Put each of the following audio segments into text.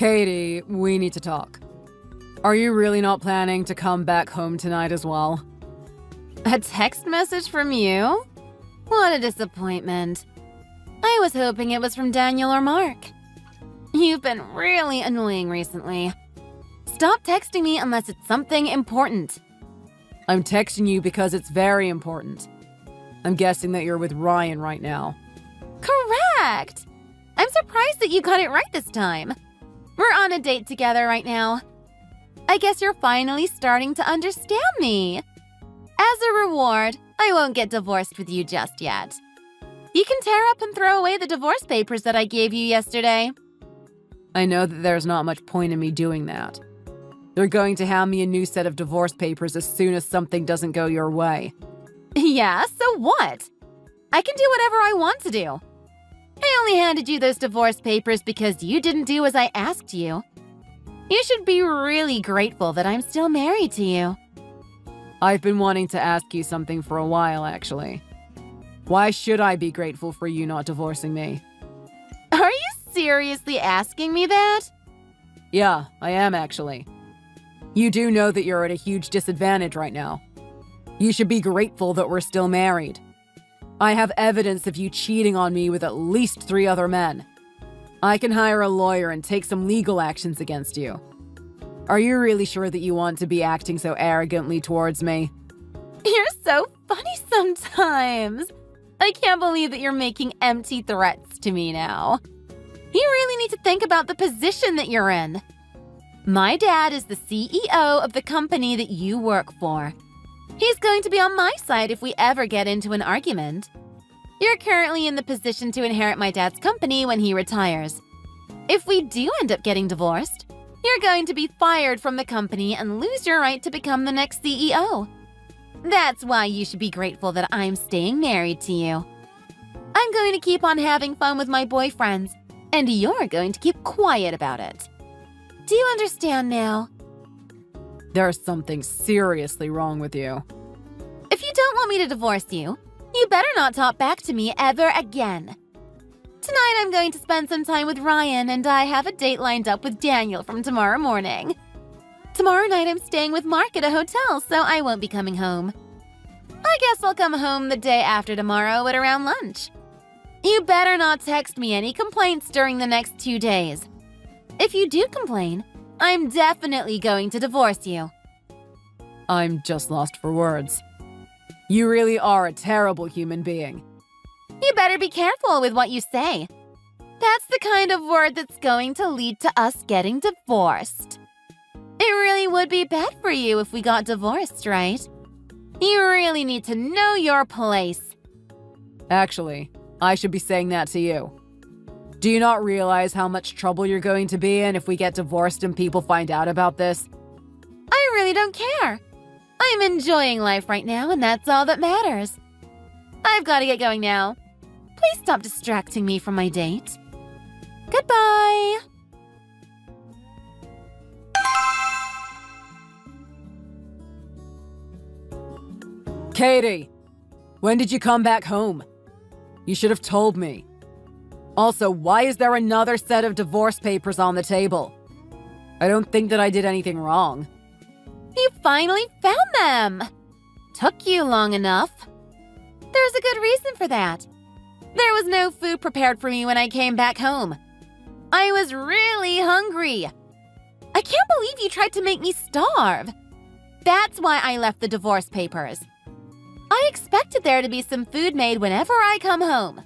Katie, we need to talk. Are you really not planning to come back home tonight as well? A text message from you? What a disappointment. I was hoping it was from Daniel or Mark. You've been really annoying recently. Stop texting me unless it's something important. I'm texting you because it's very important. I'm guessing that you're with Ryan right now. Correct! I'm surprised that you got it right this time. We're on a date together right now. I guess you're finally starting to understand me. As a reward, I won't get divorced with you just yet. You can tear up and throw away the divorce papers that I gave you yesterday. I know that there's not much point in me doing that. They're going to hand me a new set of divorce papers as soon as something doesn't go your way. Yeah, so what? I can do whatever I want to do. I only handed you those divorce papers because you didn't do as I asked you. You should be really grateful that I'm still married to you. I've been wanting to ask you something for a while, actually. Why should I be grateful for you not divorcing me? Are you seriously asking me that? Yeah, I am actually. You do know that you're at a huge disadvantage right now. You should be grateful that we're still married. I have evidence of you cheating on me with at least 3 other men. I can hire a lawyer and take some legal actions against you. Are you really sure that you want to be acting so arrogantly towards me? You're so funny sometimes. I can't believe that you're making empty threats to me now. You really need to think about the position that you're in. My dad is the CEO of the company that you work for. He's going to be on my side if we ever get into an argument. You're currently in the position to inherit my dad's company when he retires. If we do end up getting divorced, you're going to be fired from the company and lose your right to become the next CEO. That's why you should be grateful that I'm staying married to you. I'm going to keep on having fun with my boyfriends, and you're going to keep quiet about it. Do you understand now? There's something seriously wrong with you. If you don't want me to divorce you, you better not talk back to me ever again. Tonight I'm going to spend some time with Ryan, and I have a date lined up with Daniel from tomorrow morning. Tomorrow night I'm staying with Mark at a hotel, so I won't be coming home. I guess I'll come home the day after tomorrow at around lunch. You better not text me any complaints during the next 2 days. If you do complain, I'm definitely going to divorce you. I'm just lost for words. You really are a terrible human being. You better be careful with what you say. That's the kind of word that's going to lead to us getting divorced. It really would be bad for you if we got divorced, right? You really need to know your place. Actually, I should be saying that to you. Do you not realize how much trouble you're going to be in if we get divorced and people find out about this? I really don't care. I'm enjoying life right now, and that's all that matters. I've got to get going now. Please stop distracting me from my date. Goodbye. Katie! When did you come back home? You should have told me. Also, why is there another set of divorce papers on the table? I don't think that I did anything wrong. You finally found them! Took you long enough. There's a good reason for that. There was no food prepared for me when I came back home. I was really hungry. I can't believe you tried to make me starve. That's why I left the divorce papers. I expected there to be some food made whenever I come home.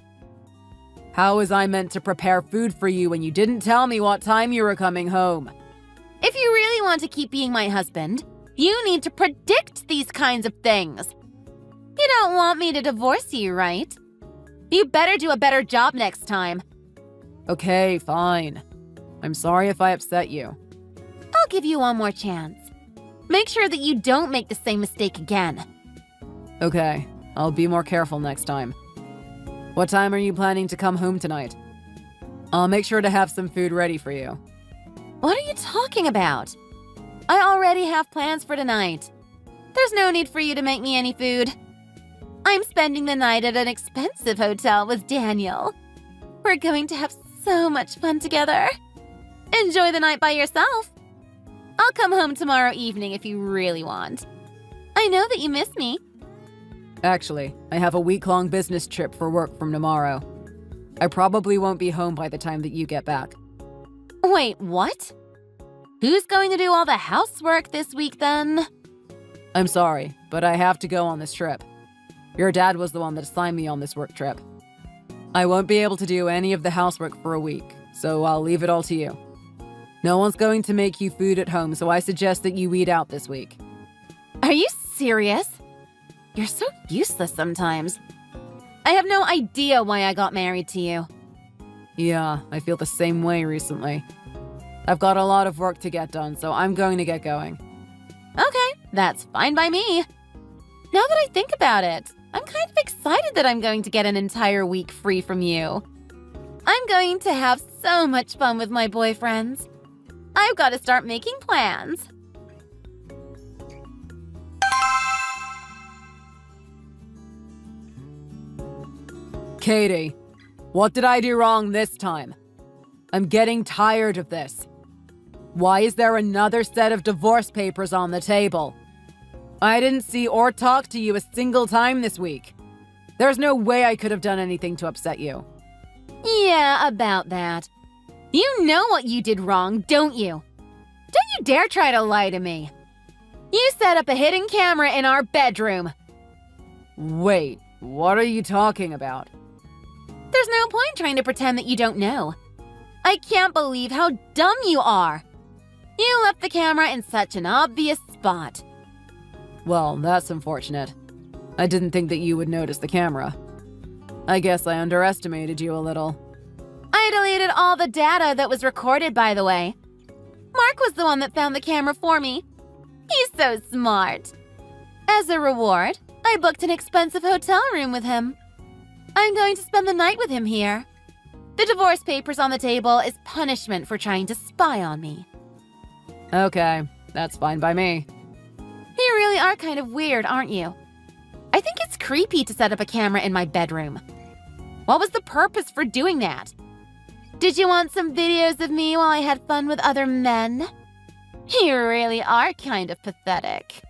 How was I meant to prepare food for you when you didn't tell me what time you were coming home? If you really want to keep being my husband, you need to predict these kinds of things. You don't want me to divorce you, right? You better do a better job next time. Okay, fine. I'm sorry if I upset you. I'll give you one more chance. Make sure that you don't make the same mistake again. Okay, I'll be more careful next time. What time are you planning to come home tonight? I'll make sure to have some food ready for you. What are you talking about? I already have plans for tonight. There's no need for you to make me any food. I'm spending the night at an expensive hotel with Daniel. We're going to have so much fun together. Enjoy the night by yourself. I'll come home tomorrow evening if you really want. I know that you miss me. Actually, I have a week-long business trip for work from tomorrow. I probably won't be home by the time that you get back. Wait, what? Who's going to do all the housework this week then? I'm sorry, but I have to go on this trip. Your dad was the one that assigned me on this work trip. I won't be able to do any of the housework for a week, so I'll leave it all to you. No one's going to make you food at home, so I suggest that you eat out this week. Are you serious? You're so useless sometimes. I have no idea why I got married to you. Yeah, I feel the same way recently. I've got a lot of work to get done, so I'm going to get going. Okay, that's fine by me. Now that I think about it, I'm kind of excited that I'm going to get an entire week free from you. I'm going to have so much fun with my boyfriends. I've got to start making plans. Katie, what did I do wrong this time? I'm getting tired of this. Why is there another set of divorce papers on the table? I didn't see or talk to you a single time this week. There's no way I could have done anything to upset you. Yeah, about that. You know what you did wrong, don't you? Don't you dare try to lie to me. You set up a hidden camera in our bedroom. Wait, what are you talking about? There's no point trying to pretend that you don't know. I can't believe how dumb you are. You left the camera in such an obvious spot. Well, that's unfortunate. I didn't think that you would notice the camera. I guess I underestimated you a little. I deleted all the data that was recorded, by the way. Mark was the one that found the camera for me. He's so smart. As a reward, I booked an expensive hotel room with him. I'm going to spend the night with him here. The divorce papers on the table is punishment for trying to spy on me. Okay, that's fine by me. You really are kind of weird, aren't you? I think it's creepy to set up a camera in my bedroom. What was the purpose for doing that? Did you want some videos of me while I had fun with other men? You really are kind of pathetic.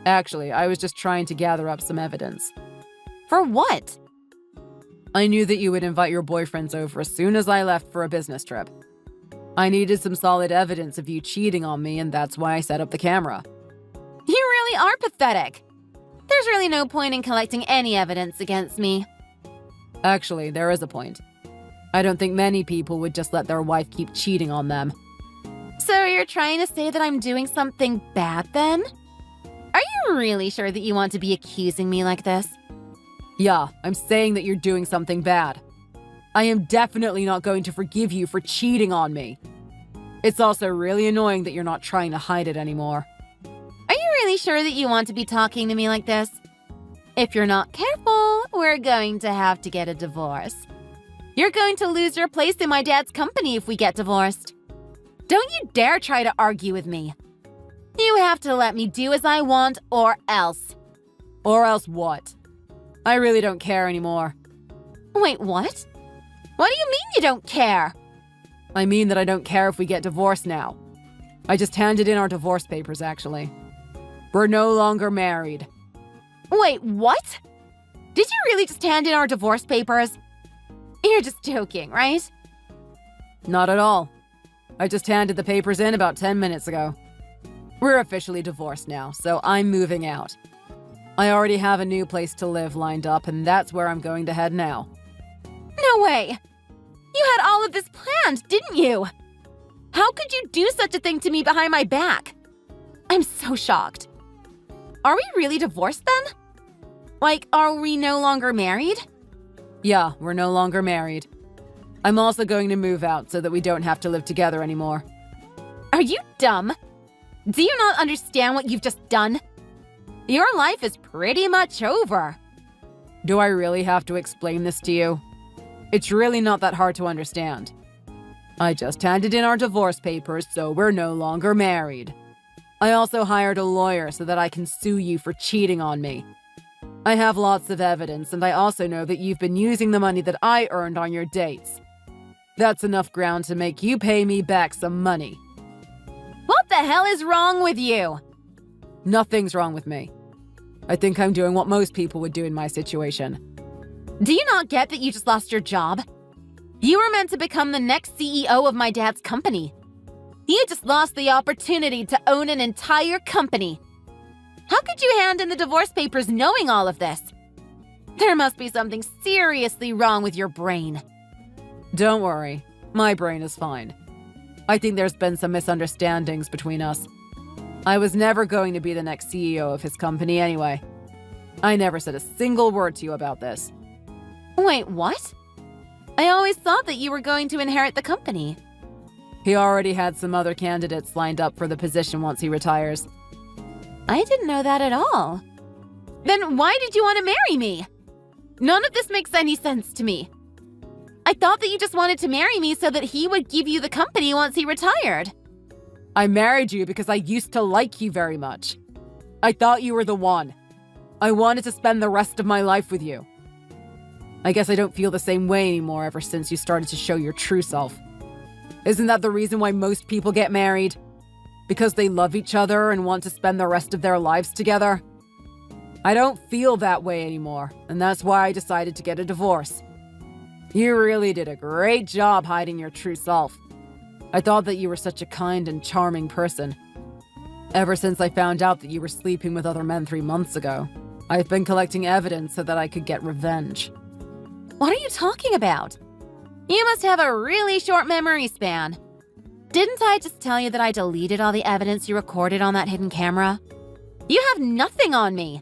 Actually, I was just trying to gather up some evidence. For what? I knew that you would invite your boyfriends over as soon as I left for a business trip. I needed some solid evidence of you cheating on me, and that's why I set up the camera. You really are pathetic. There's really no point in collecting any evidence against me. Actually, there is a point. I don't think many people would just let their wife keep cheating on them. So you're trying to say that I'm doing something bad then? Are you really sure that you want to be accusing me like this? Yeah, I'm saying that you're doing something bad. I am definitely not going to forgive you for cheating on me. It's also really annoying that you're not trying to hide it anymore. Are you really sure that you want to be talking to me like this? If you're not careful, we're going to have to get a divorce. You're going to lose your place in my dad's company if we get divorced. Don't you dare try to argue with me. You have to let me do as I want or else. Or else what? I really don't care anymore. Wait, what? What do you mean you don't care? I mean that I don't care if we get divorced now. I just handed in our divorce papers, actually. We're no longer married. Wait, what? Did you really just hand in our divorce papers? You're just joking, right? Not at all. I just handed the papers in about 10 minutes ago. We're officially divorced now, so I'm moving out. I already have a new place to live lined up, and that's where I'm going to head now. No way! You had all of this planned, didn't you? How could you do such a thing to me behind my back? I'm so shocked. Are we really divorced then? Like, are we no longer married? Yeah, we're no longer married. I'm also going to move out so that we don't have to live together anymore. Are you dumb? Do you not understand what you've just done? Your life is pretty much over. Do I really have to explain this to you? It's really not that hard to understand. I just handed in our divorce papers, so we're no longer married. I also hired a lawyer so that I can sue you for cheating on me. I have lots of evidence, and I also know that you've been using the money that I earned on your dates. That's enough ground to make you pay me back some money. What the hell is wrong with you? Nothing's wrong with me. I think I'm doing what most people would do in my situation. Do you not get that you just lost your job? You were meant to become the next CEO of my dad's company. You just lost the opportunity to own an entire company. How could you hand in the divorce papers knowing all of this? There must be something seriously wrong with your brain. Don't worry, my brain is fine. I think there's been some misunderstandings between us. I was never going to be the next CEO of his company anyway. I never said a single word to you about this. Wait, what? I always thought that you were going to inherit the company. He already had some other candidates lined up for the position once he retires. I didn't know that at all. Then why did you want to marry me? None of this makes any sense to me. I thought that you just wanted to marry me so that he would give you the company once he retired. I married you because I used to like you very much. I thought you were the one. I wanted to spend the rest of my life with you. I guess I don't feel the same way anymore ever since you started to show your true self. Isn't that the reason why most people get married? Because they love each other and want to spend the rest of their lives together? I don't feel that way anymore, and that's why I decided to get a divorce. You really did a great job hiding your true self. I thought that you were such a kind and charming person. Ever since I found out that you were sleeping with other men 3 months ago, I've been collecting evidence so that I could get revenge. What are you talking about? You must have a really short memory span. Didn't I just tell you that I deleted all the evidence you recorded on that hidden camera? You have nothing on me.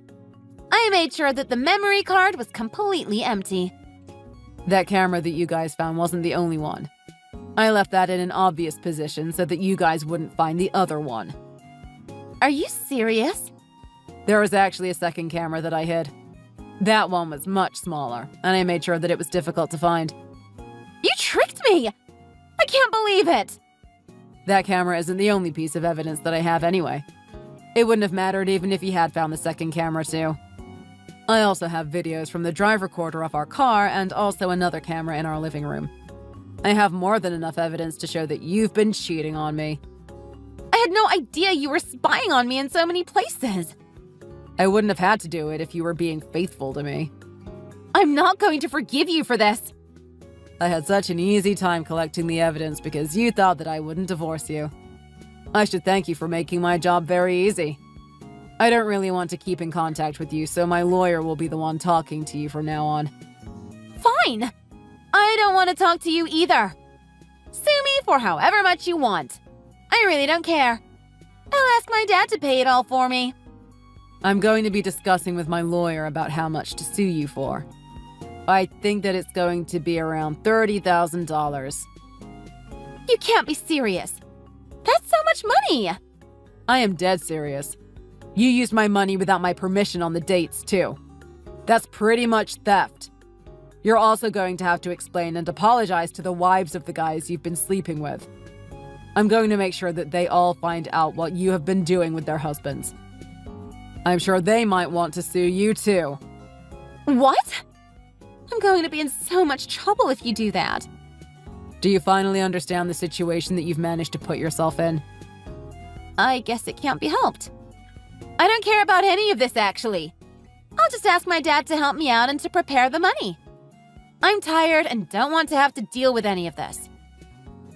I made sure that the memory card was completely empty. That camera that you guys found wasn't the only one. I left that in an obvious position so that you guys wouldn't find the other one. Are you serious? There was actually a second camera that I hid. That one was much smaller, and I made sure that it was difficult to find. You tricked me! I can't believe it! That camera isn't the only piece of evidence that I have anyway. It wouldn't have mattered even if you had found the second camera too. I also have videos from the drive recorder of our car and also another camera in our living room. I have more than enough evidence to show that you've been cheating on me. I had no idea you were spying on me in so many places. I wouldn't have had to do it if you were being faithful to me. I'm not going to forgive you for this. I had such an easy time collecting the evidence because you thought that I wouldn't divorce you. I should thank you for making my job very easy. I don't really want to keep in contact with you, so my lawyer will be the one talking to you from now on. Fine. I don't want to talk to you either. Sue me for however much you want. I really don't care. I'll ask my dad to pay it all for me. I'm going to be discussing with my lawyer about how much to sue you for. I think that it's going to be around $30,000. You can't be serious. That's so much money. I am dead serious. You used my money without my permission on the dates, too. That's pretty much theft. You're also going to have to explain and apologize to the wives of the guys you've been sleeping with. I'm going to make sure that they all find out what you have been doing with their husbands. I'm sure they might want to sue you, too. What? I'm going to be in so much trouble if you do that. Do you finally understand the situation that you've managed to put yourself in? I guess it can't be helped. I don't care about any of this, actually. I'll just ask my dad to help me out and to prepare the money. I'm tired and don't want to have to deal with any of this.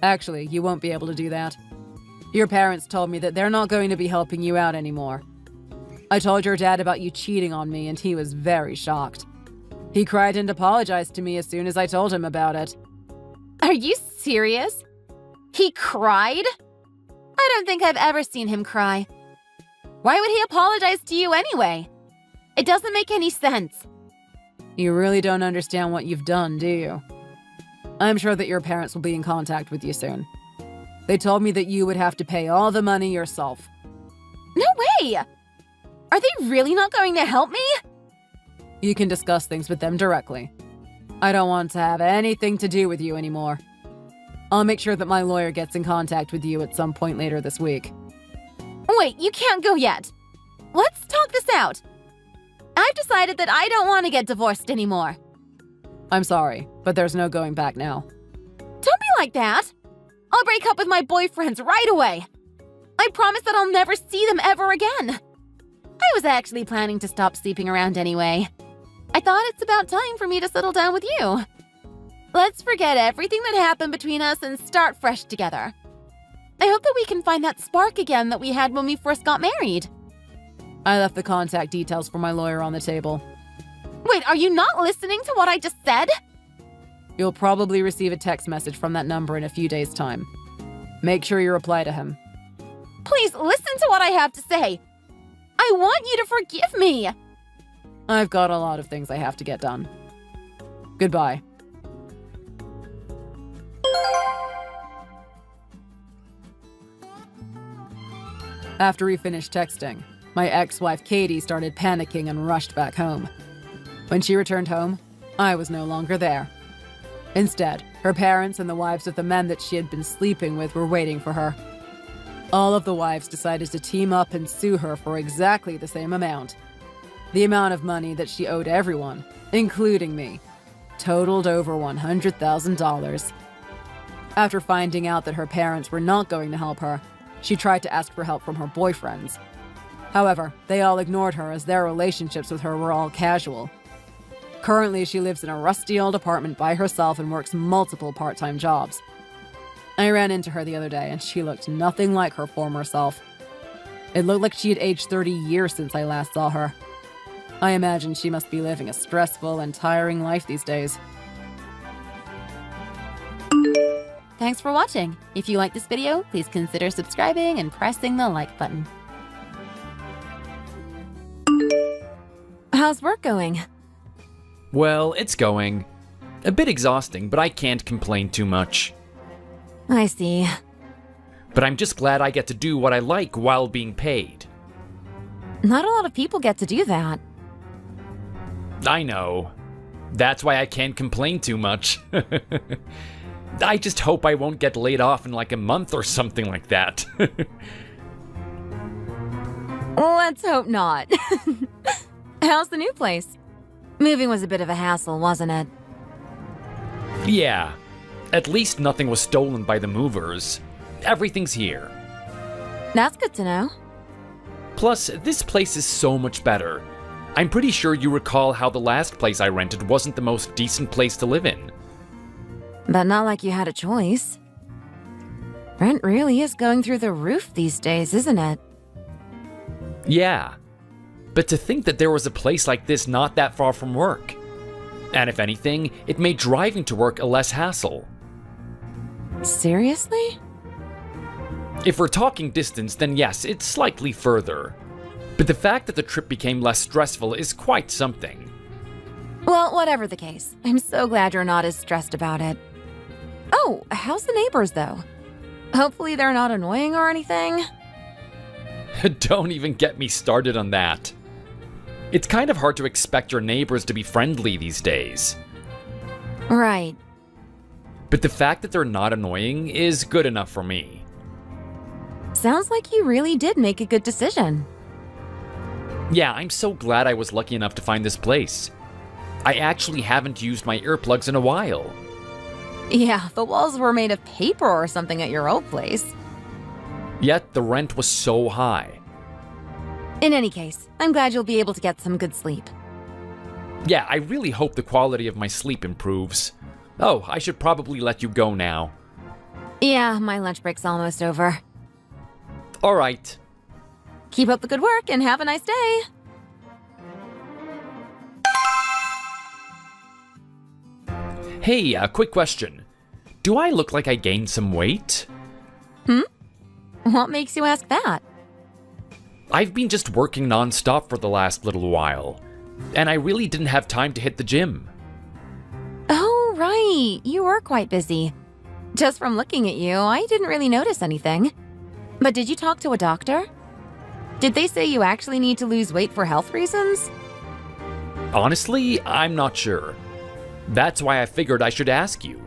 Actually, you won't be able to do that. Your parents told me that they're not going to be helping you out anymore. I told your dad about you cheating on me and he was very shocked. He cried and apologized to me as soon as I told him about it. Are you serious? He cried? I don't think I've ever seen him cry. Why would he apologize to you anyway? It doesn't make any sense. You really don't understand what you've done, do you? I'm sure that your parents will be in contact with you soon. They told me that you would have to pay all the money yourself. No way! Are they really not going to help me? You can discuss things with them directly. I don't want to have anything to do with you anymore. I'll make sure that my lawyer gets in contact with you at some point later this week. Wait, you can't go yet. Let's talk this out. I've decided that I don't want to get divorced anymore. I'm sorry, but there's no going back now. Don't be like that. I'll break up with my boyfriends right away. I promise that I'll never see them ever again. I was actually planning to stop sleeping around anyway. I thought it's about time for me to settle down with you. Let's forget everything that happened between us and start fresh together. I hope that we can find that spark again that we had when we first got married. I left the contact details for my lawyer on the table. Wait, are you not listening to what I just said? You'll probably receive a text message from that number in a few days' time. Make sure you reply to him. Please listen to what I have to say. I want you to forgive me. I've got a lot of things I have to get done. Goodbye. After we finished texting, my ex-wife Katie started panicking and rushed back home. When she returned home, I was no longer there. Instead, her parents and the wives of the men that she had been sleeping with were waiting for her. All of the wives decided to team up and sue her for exactly the same amount. The amount of money that she owed everyone, including me, totaled over $100,000. After finding out that her parents were not going to help her, she tried to ask for help from her boyfriends. However, they all ignored her as their relationships with her were all casual. Currently, she lives in a rusty old apartment by herself and works multiple part-time jobs. I ran into her the other day and she looked nothing like her former self. It looked like she had aged 30 years since I last saw her. I imagine she must be living a stressful and tiring life these days. Thanks for watching. If you like this video, please consider subscribing and pressing the like button. How's work going? Well, it's going. A bit exhausting, but I can't complain too much. I see. But I'm just glad I get to do what I like while being paid. Not a lot of people get to do that. I know. That's why I can't complain too much. I just hope I won't get laid off in like a month or something like that. Let's hope not. How's the new place? Moving was a bit of a hassle, wasn't it? Yeah. At least nothing was stolen by the movers. Everything's here. That's good to know. Plus, this place is so much better. I'm pretty sure you recall how the last place I rented wasn't the most decent place to live in. But not like you had a choice. Rent really is going through the roof these days, isn't it? Yeah. But to think that there was a place like this not that far from work. And if anything, it made driving to work a less hassle. Seriously? If we're talking distance, then yes, it's slightly further. But the fact that the trip became less stressful is quite something. Well, whatever the case, I'm so glad you're not as stressed about it. Oh, how's the neighbors, though? Hopefully they're not annoying or anything. Don't even get me started on that. It's kind of hard to expect your neighbors to be friendly these days. Right. But the fact that they're not annoying is good enough for me. Sounds like you really did make a good decision. Yeah, I'm so glad I was lucky enough to find this place. I actually haven't used my earplugs in a while. Yeah, the walls were made of paper or something at your old place. Yet the rent was so high. In any case, I'm glad you'll be able to get some good sleep. Yeah, I really hope the quality of my sleep improves. Oh, I should probably let you go now. Yeah, my lunch break's almost over. All right. Keep up the good work and have a nice day. Hey, a quick question. Do I look like I gained some weight? What makes you ask that? I've been just working non-stop for the last little while, and I really didn't have time to hit the gym. Oh, right. You were quite busy. Just from looking at you, I didn't really notice anything. But did you talk to a doctor? Did they say you actually need to lose weight for health reasons? Honestly, I'm not sure. That's why I figured I should ask you.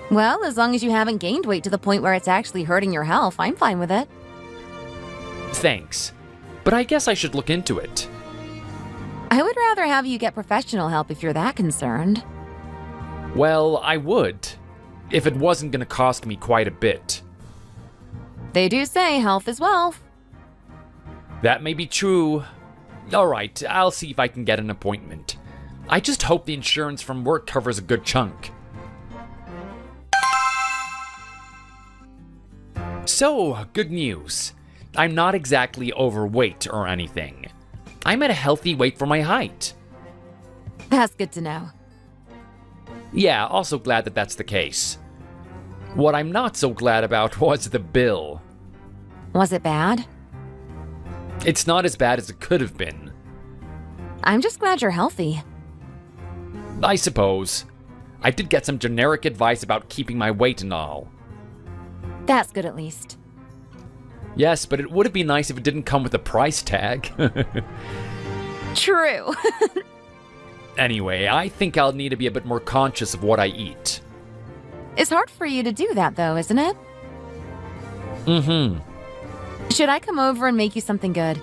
Well, as long as you haven't gained weight to the point where it's actually hurting your health, I'm fine with it. Thanks, but I guess I should look into it. I would rather have you get professional help if you're that concerned. Well, I would. if it wasn't gonna cost me quite a bit. They do say health is wealth. That may be true. Alright, I'll see if I can get an appointment. I just hope the insurance from work covers a good chunk. So, good news. I'm not exactly overweight or anything. I'm at a healthy weight for my height. That's good to know. Yeah, also glad that that's the case. What I'm not so glad about was the bill. Was it bad? It's not as bad as it could have been. I'm just glad you're healthy. I suppose. I did get some generic advice about keeping my weight and all. That's good at least. Yes, but it would be nice if it didn't come with a price tag. True. Anyway, I think I'll need to be a bit more conscious of what I eat. It's hard for you to do that though, isn't it? Mm-hmm. Should I come over and make you something good?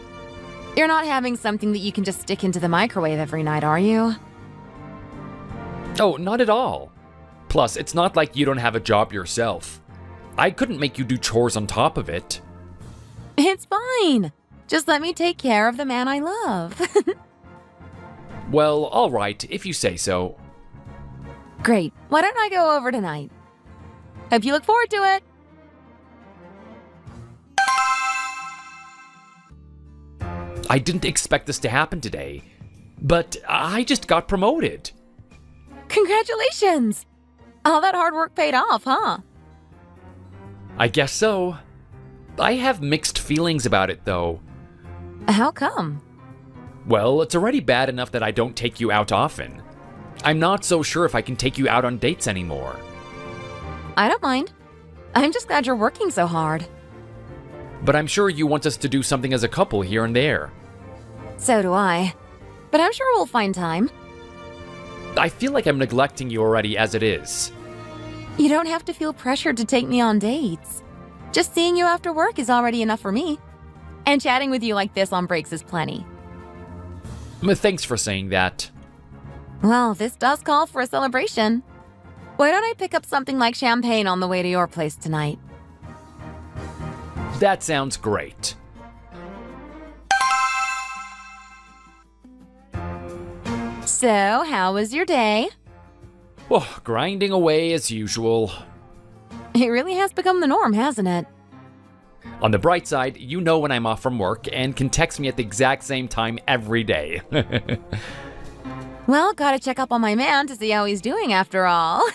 You're not having something that you can just stick into the microwave every night, are you? Oh, not at all. Plus, it's not like you don't have a job yourself. I couldn't make you do chores on top of it. It's fine. Just let me take care of the man I love. Well, alright, if you say so. Great. Why don't I go over tonight? Hope you look forward to it. I didn't expect this to happen today, but I just got promoted. Congratulations! All that hard work paid off, huh? I guess so. I have mixed feelings about it, though. How come? Well, it's already bad enough that I don't take you out often. I'm not so sure if I can take you out on dates anymore. I don't mind. I'm just glad you're working so hard. But I'm sure you want us to do something as a couple here and there. So do I. But I'm sure we'll find time. I feel like I'm neglecting you already as it is. You don't have to feel pressured to take me on dates. Just seeing you after work is already enough for me. And chatting with you like this on breaks is plenty. Thanks for saying that. Well, this does call for a celebration. Why don't I pick up something like champagne on the way to your place tonight? That sounds great. So, how was your day? Oh, grinding away as usual. It really has become the norm, hasn't it? On the bright side, you know when I'm off from work and can text me at the exact same time every day. Well, gotta check up on my man to see how he's doing after all.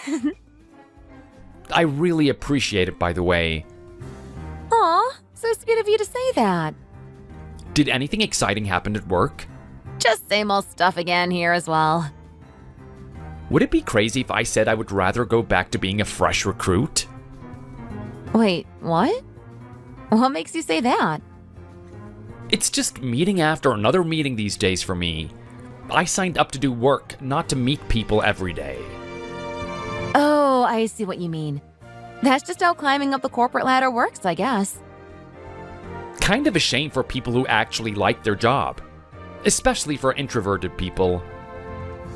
I really appreciate it, by the way. Aw, so sweet of you to say that. Did anything exciting happen at work? Just same old stuff again here as well. Would it be crazy if I said I would rather go back to being a fresh recruit? Wait, what? What makes you say that? It's just meeting after another meeting these days for me. I signed up to do work, not to meet people every day. Oh, I see what you mean. That's just how climbing up the corporate ladder works, I guess. Kind of a shame for people who actually like their job. Especially for introverted people.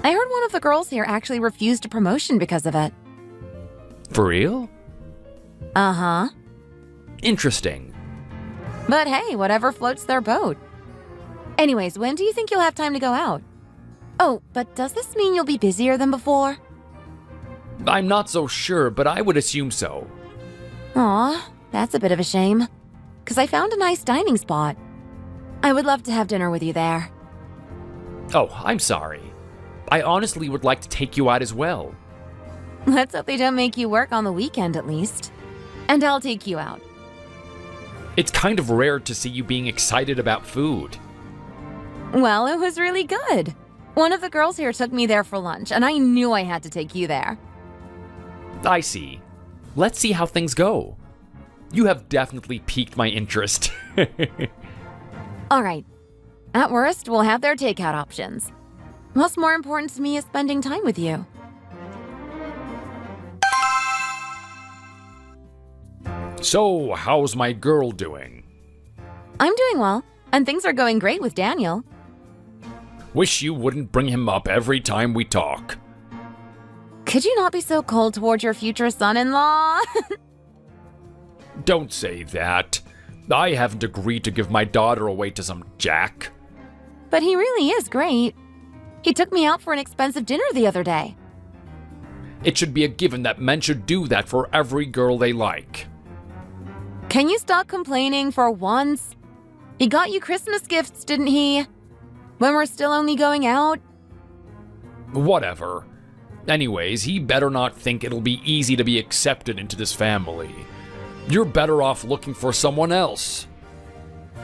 I heard one of the girls here actually refused a promotion because of it. For real? Uh-huh. Interesting. But hey, whatever floats their boat. Anyways, when do you think you'll have time to go out? Oh, but does this mean you'll be busier than before? I'm not so sure, but I would assume so. Aw, that's a bit of a shame. 'Cause I found a nice dining spot. I would love to have dinner with you there. Oh, I'm sorry. I honestly would like to take you out as well. Let's hope they don't make you work on the weekend at least. And I'll take you out. It's kind of rare to see you being excited about food. Well, it was really good. One of the girls here took me there for lunch, and I knew I had to take you there. I see. Let's see how things go. You have definitely piqued my interest. All right. At worst, we'll have their takeout options. What's more important to me is spending time with you. So, how's my girl doing? I'm doing well, and things are going great with Daniel. Wish you wouldn't bring him up every time we talk. Could you not be so cold towards your future son-in-law? Don't say that. I haven't agreed to give my daughter away to some jack. But he really is great. He took me out for an expensive dinner the other day. It should be a given that men should do that for every girl they like. Can you stop complaining for once? He got you Christmas gifts, didn't he? When we're still only going out? Whatever. Anyways, he better not think it'll be easy to be accepted into this family. You're better off looking for someone else.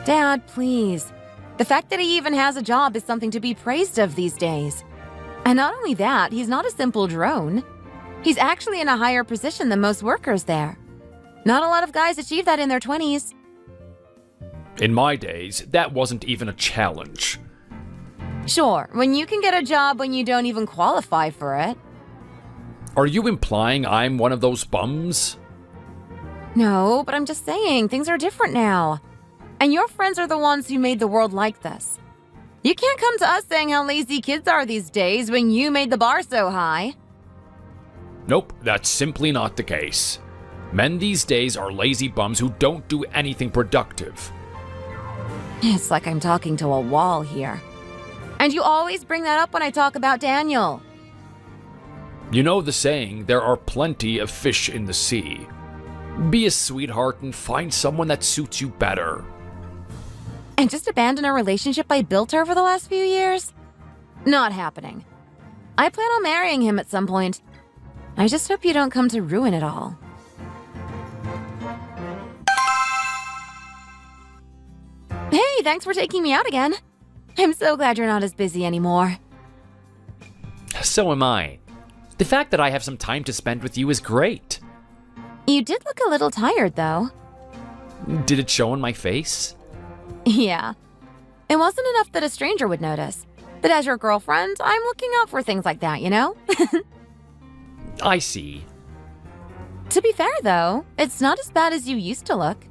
Dad, please. The fact that he even has a job is something to be praised of these days. And not only that, he's not a simple drone. He's actually in a higher position than most workers there. Not a lot of guys achieve that in their 20s. In my days, that wasn't even a challenge. Sure, when you can get a job when you don't even qualify for it. Are you implying I'm one of those bums? No, but I'm just saying, things are different now. And your friends are the ones who made the world like this. You can't come to us saying how lazy kids are these days when you made the bar so high. Nope, that's simply not the case. Men these days are lazy bums who don't do anything productive. It's like I'm talking to a wall here. And you always bring that up when I talk about Daniel. You know the saying, there are plenty of fish in the sea. Be a sweetheart and find someone that suits you better. And just abandon a relationship I built over the last few years? Not happening. I plan on marrying him at some point. I just hope you don't come to ruin it all. Hey, thanks for taking me out again. I'm so glad you're not as busy anymore. So am I. The fact that I have some time to spend with you is great. You did look a little tired, though. Did it show on my face? Yeah. It wasn't enough that a stranger would notice. But as your girlfriend, I'm looking out for things like that, you know? I see. To be fair, though, it's not as bad as you used to look.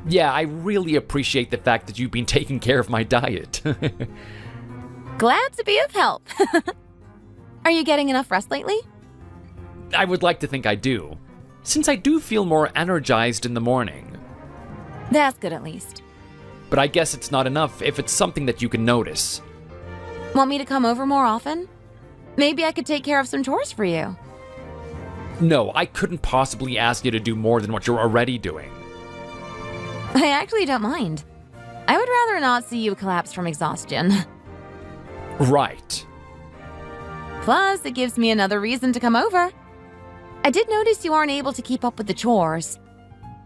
Yeah, I really appreciate the fact that you've been taking care of my diet. Glad to be of help. Are you getting enough rest lately? I would like to think I do, since I do feel more energized in the morning. That's good at least. But I guess it's not enough if it's something that you can notice. Want me to come over more often? Maybe I could take care of some chores for you. No, I couldn't possibly ask you to do more than what you're already doing. I actually don't mind. I would rather not see you collapse from exhaustion. Right. Plus, it gives me another reason to come over. I did notice you aren't able to keep up with the chores.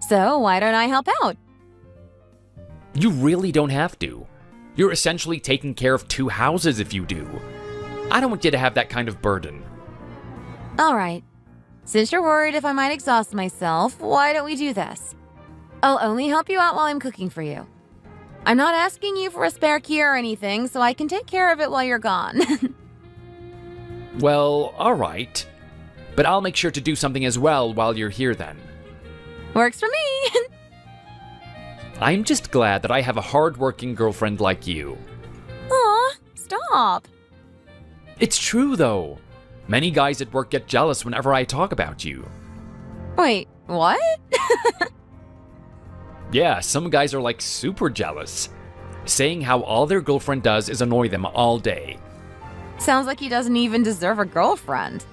So why don't I help out? You really don't have to. You're essentially taking care of 2 houses if you do. I don't want you to have that kind of burden. All right. Since you're worried if I might exhaust myself, why don't we do this? I'll only help you out while I'm cooking for you. I'm not asking you for a spare key or anything, so I can take care of it while you're gone. Well, alright. But I'll make sure to do something as well while you're here then. Works for me. I'm just glad that I have a hard-working girlfriend like you. Aw, stop. It's true, though. Many guys at work get jealous whenever I talk about you. Wait, what? Yeah, some guys are like super jealous, saying how all their girlfriend does is annoy them all day. Sounds like he doesn't even deserve a girlfriend.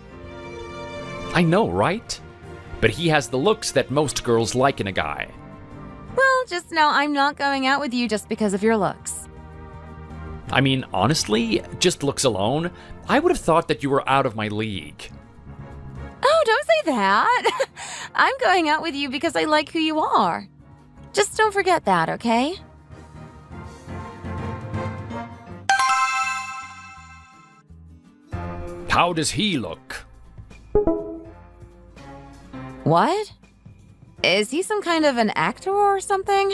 I know, right? But he has the looks that most girls like in a guy. Well, just know I'm not going out with you just because of your looks. I mean, honestly, just looks alone, I would have thought that you were out of my league. Oh, don't say that. I'm going out with you because I like who you are. Just don't forget that, okay? How does he look? What? Is he some kind of an actor or something?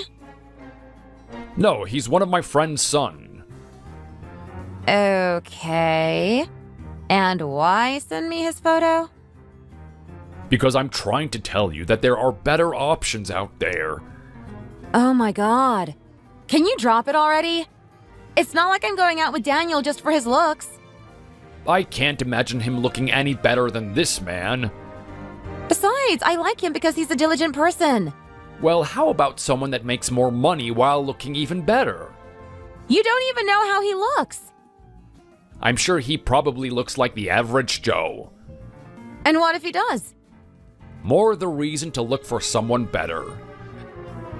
No, he's one of my friend's son. Okay. And why send me his photo? Because I'm trying to tell you that there are better options out there. Oh my god. Can you drop it already? It's not like I'm going out with Daniel just for his looks. I can't imagine him looking any better than this man. Besides, I like him because he's a diligent person. Well, how about someone that makes more money while looking even better? You don't even know how he looks. I'm sure he probably looks like the average Joe. And what if he does? More the reason to look for someone better.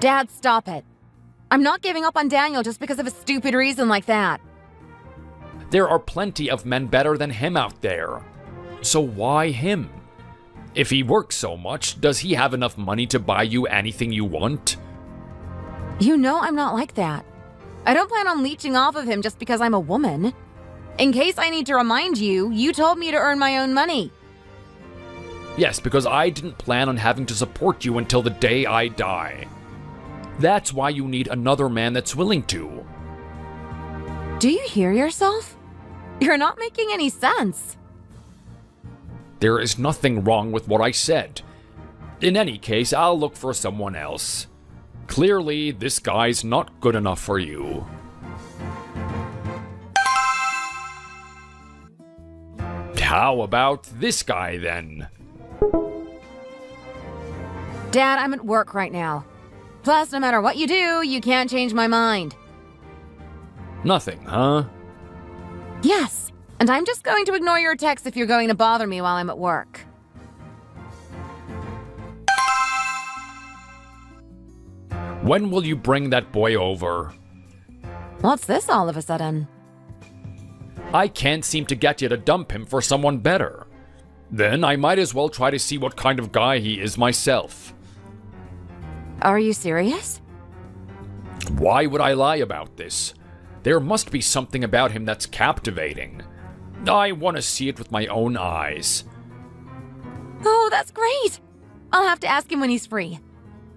Dad, stop it. I'm not giving up on Daniel just because of a stupid reason like that. There are plenty of men better than him out there. So why him? If he works so much, does he have enough money to buy you anything you want? You know I'm not like that. I don't plan on leeching off of him just because I'm a woman. In case I need to remind you, you told me to earn my own money. Yes, because I didn't plan on having to support you until the day I die. That's why you need another man that's willing to. Do you hear yourself? You're not making any sense. There is nothing wrong with what I said. In any case, I'll look for someone else. Clearly, this guy's not good enough for you. How about this guy then? Dad, I'm at work right now. Plus, no matter what you do, you can't change my mind. Nothing, huh? Yes, and I'm just going to ignore your texts if you're going to bother me while I'm at work. When will you bring that boy over? What's this all of a sudden? I can't seem to get you to dump him for someone better. Then I might as well try to see what kind of guy he is myself. Are you serious? Why would I lie about this? There must be something about him that's captivating. I want to see it with my own eyes. Oh, that's great! I'll have to ask him when he's free.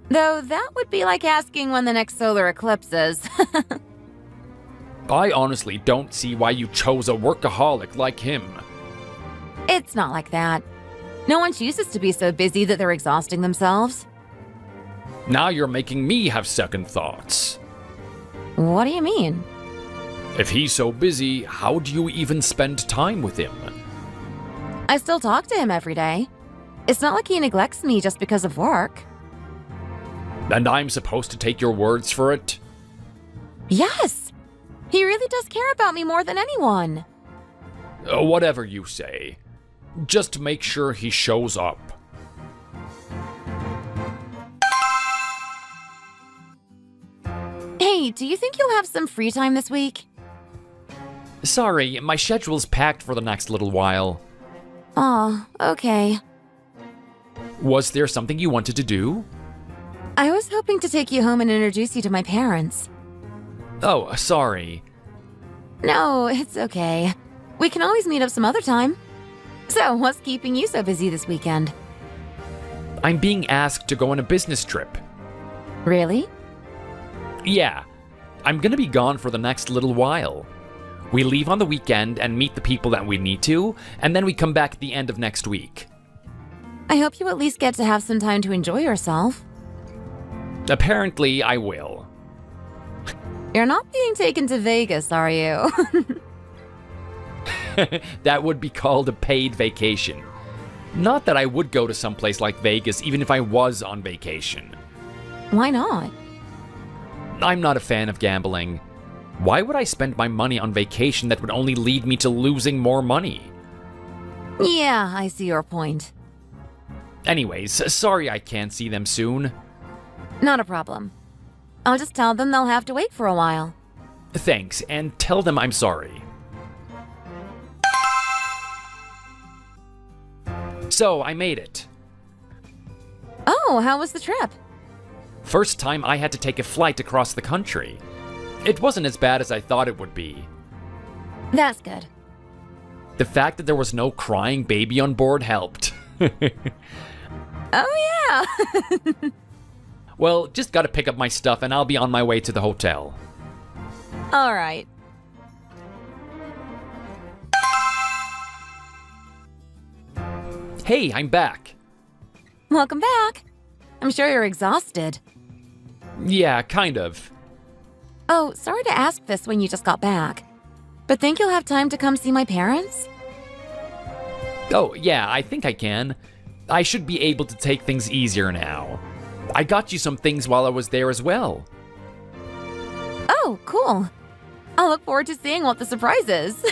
Though that would be like asking when the next solar eclipse is. I honestly don't see why you chose a workaholic like him. It's not like that. No one chooses to be so busy that they're exhausting themselves. Now you're making me have second thoughts. What do you mean? If he's so busy, how do you even spend time with him? I still talk to him every day. It's not like he neglects me just because of work. And I'm supposed to take your words for it? Yes! He really does care about me more than anyone. Whatever you say. Just make sure he shows up. Hey, do you think you'll have some free time this week? Sorry, my schedule's packed for the next little while. Aw, okay. Was there something you wanted to do? I was hoping to take you home and introduce you to my parents. Oh, sorry. No, it's okay. We can always meet up some other time. So, what's keeping you so busy this weekend? I'm being asked to go on a business trip. Really? Yeah, I'm gonna be gone for the next little while. We leave on the weekend and meet the people that we need to, and then we come back at the end of next week. I hope you at least get to have some time to enjoy yourself. Apparently, I will. You're not being taken to Vegas, are you? That would be called a paid vacation. Not that I would go to someplace like Vegas even if I was on vacation. Why not? I'm not a fan of gambling. Why would I spend my money on vacation that would only lead me to losing more money? Yeah, I see your point. Anyways, sorry I can't see them soon. Not a problem. I'll just tell them they'll have to wait for a while. Thanks, and tell them I'm sorry. So, I made it. Oh, how was the trip? First time I had to take a flight across the country. It wasn't as bad as I thought it would be. That's good. The fact that there was no crying baby on board helped. Oh, yeah. Well, just gotta pick up my stuff and I'll be on my way to the hotel. All right. Hey, I'm back. Welcome back. I'm sure you're exhausted. Yeah, kind of. Oh, sorry to ask this when you just got back. But think you'll have time to come see my parents? Oh, yeah, I think I can. I should be able to take things easier now. I got you some things while I was there as well. Oh, cool. I'll look forward to seeing what the surprise is.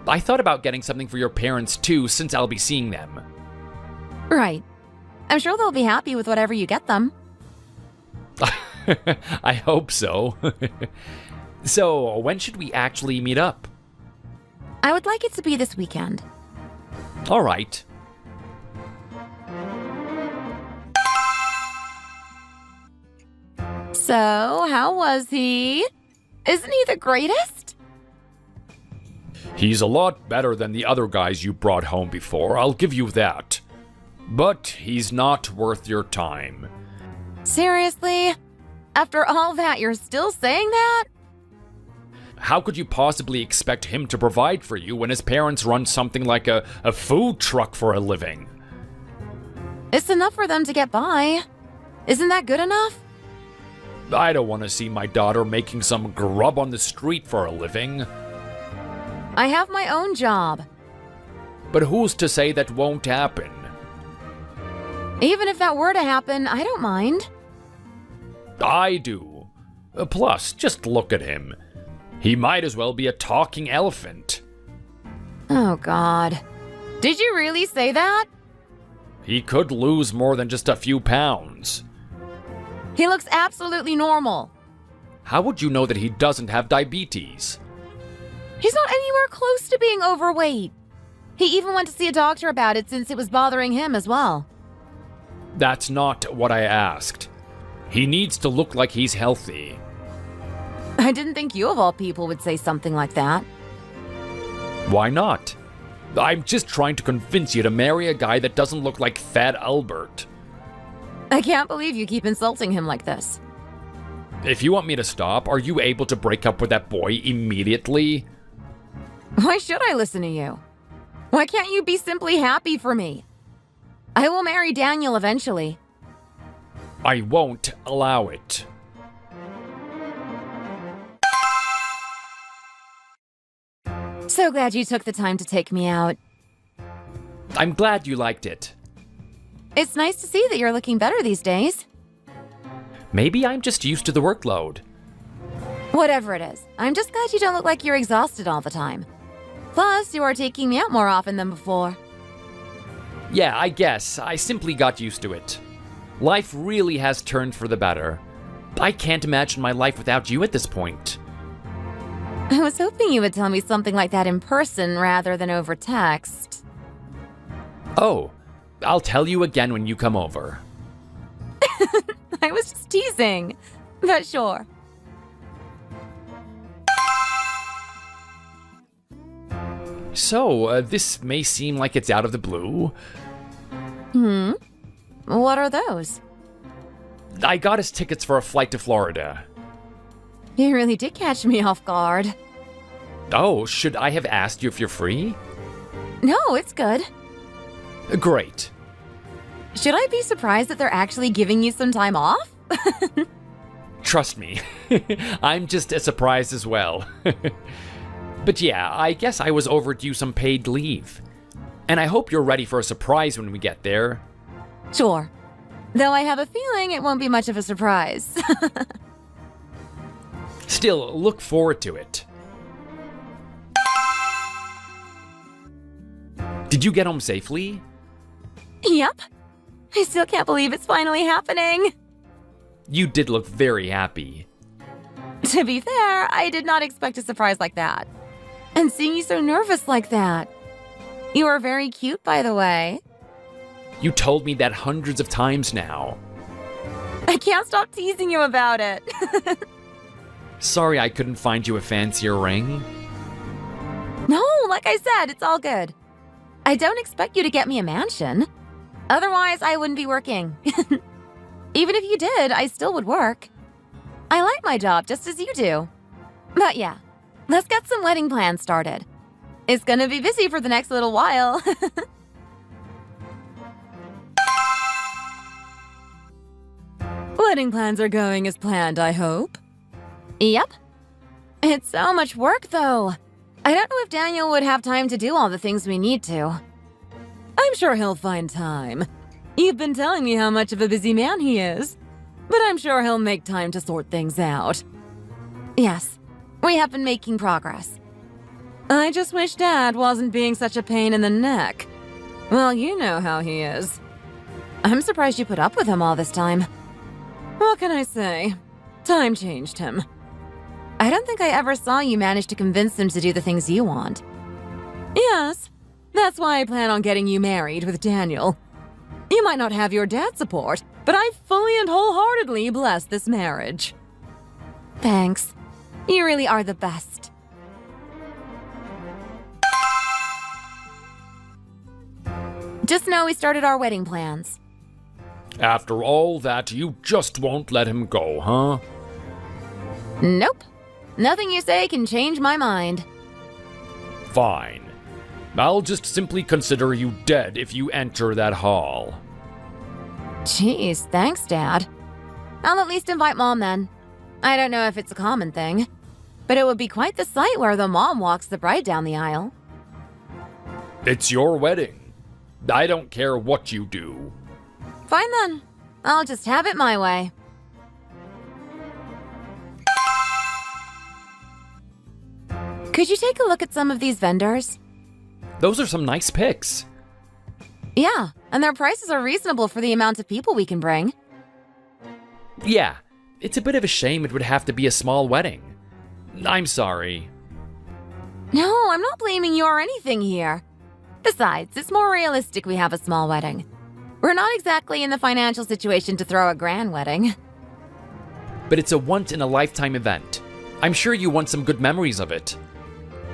I thought about getting something for your parents too, since I'll be seeing them. Right. I'm sure they'll be happy with whatever you get them. I hope so. So, when should we actually meet up? I would like it to be this weekend. All right. So, how was he? Isn't he the greatest? He's a lot better than the other guys you brought home before, I'll give you that. But he's not worth your time. Seriously? After all that, you're still saying that? How could you possibly expect him to provide for you when his parents run something like a food truck for a living? It's enough for them to get by. Isn't that good enough? I don't want to see my daughter making some grub on the street for a living. I have my own job. But who's to say that won't happen? Even if that were to happen, I don't mind. I do. Plus, just look at him. He might as well be a talking elephant. Oh, God. Did you really say that? He could lose more than just a few pounds. He looks absolutely normal. How would you know that he doesn't have diabetes? He's not anywhere close to being overweight. He even went to see a doctor about it since it was bothering him as well. That's not what I asked. He needs to look like he's healthy. I didn't think you of all people would say something like that. Why not? I'm just trying to convince you to marry a guy that doesn't look like Fat Albert. I can't believe you keep insulting him like this. If you want me to stop, are you able to break up with that boy immediately? Why should I listen to you? Why can't you be simply happy for me? I will marry Daniel eventually. I won't allow it. So glad you took the time to take me out. I'm glad you liked it. It's nice to see that you're looking better these days. Maybe I'm just used to the workload. Whatever it is, I'm just glad you don't look like you're exhausted all the time. Plus, you are taking me out more often than before. Yeah, I guess. I simply got used to it. Life really has turned for the better. I can't imagine my life without you at this point. I was hoping you would tell me something like that in person rather than over text. Oh, I'll tell you again when you come over. I was just teasing, but sure. So, this may seem like it's out of the blue. What are those? I got us tickets for a flight to Florida. You really did catch me off guard. Oh, should I have asked you if you're free? No, it's good. Great. Should I be surprised that they're actually giving you some time off? Trust me, I'm just as surprised as well. But yeah, I guess I was overdue some paid leave. And I hope you're ready for a surprise when we get there. Sure. Though I have a feeling it won't be much of a surprise. Still, look forward to it. Did you get home safely? Yep. I still can't believe it's finally happening. You did look very happy. To be fair, I did not expect a surprise like that. And seeing you so nervous like that. You are very cute, by the way. You told me that hundreds of times now. I can't stop teasing you about it. Sorry I couldn't find you a fancier ring. No, like I said, it's all good. I don't expect you to get me a mansion. Otherwise, I wouldn't be working. Even if you did, I still would work. I like my job just as you do. But yeah, let's get some wedding plans started. It's gonna be busy for the next little while. Wedding plans are going as planned, I hope. Yep. It's so much work, though. I don't know if Daniel would have time to do all the things we need to. I'm sure he'll find time. You've been telling me how much of a busy man he is, but I'm sure he'll make time to sort things out. Yes, we have been making progress. I just wish Dad wasn't being such a pain in the neck. Well, you know how he is. I'm surprised you put up with him all this time. What can I say? Time changed him. I don't think I ever saw you manage to convince him to do the things you want. Yes, that's why I plan on getting you married with Daniel. You might not have your dad's support, but I fully and wholeheartedly bless this marriage. Thanks. You really are the best. Just know we started our wedding plans. After all that, you just won't let him go, huh? Nope. Nothing you say can change my mind. Fine. I'll just simply consider you dead if you enter that hall. Jeez, thanks, Dad. I'll at least invite Mom then. I don't know if it's a common thing, but it would be quite the sight where the mom walks the bride down the aisle. It's your wedding. I don't care what you do. Fine then. I'll just have it my way. Could you take a look at some of these vendors? Those are some nice picks. Yeah, and their prices are reasonable for the amount of people we can bring. Yeah, it's a bit of a shame it would have to be a small wedding. I'm sorry. No, I'm not blaming you or anything here. Besides, it's more realistic we have a small wedding. We're not exactly in the financial situation to throw a grand wedding. But it's a once-in-a-lifetime event. I'm sure you want some good memories of it.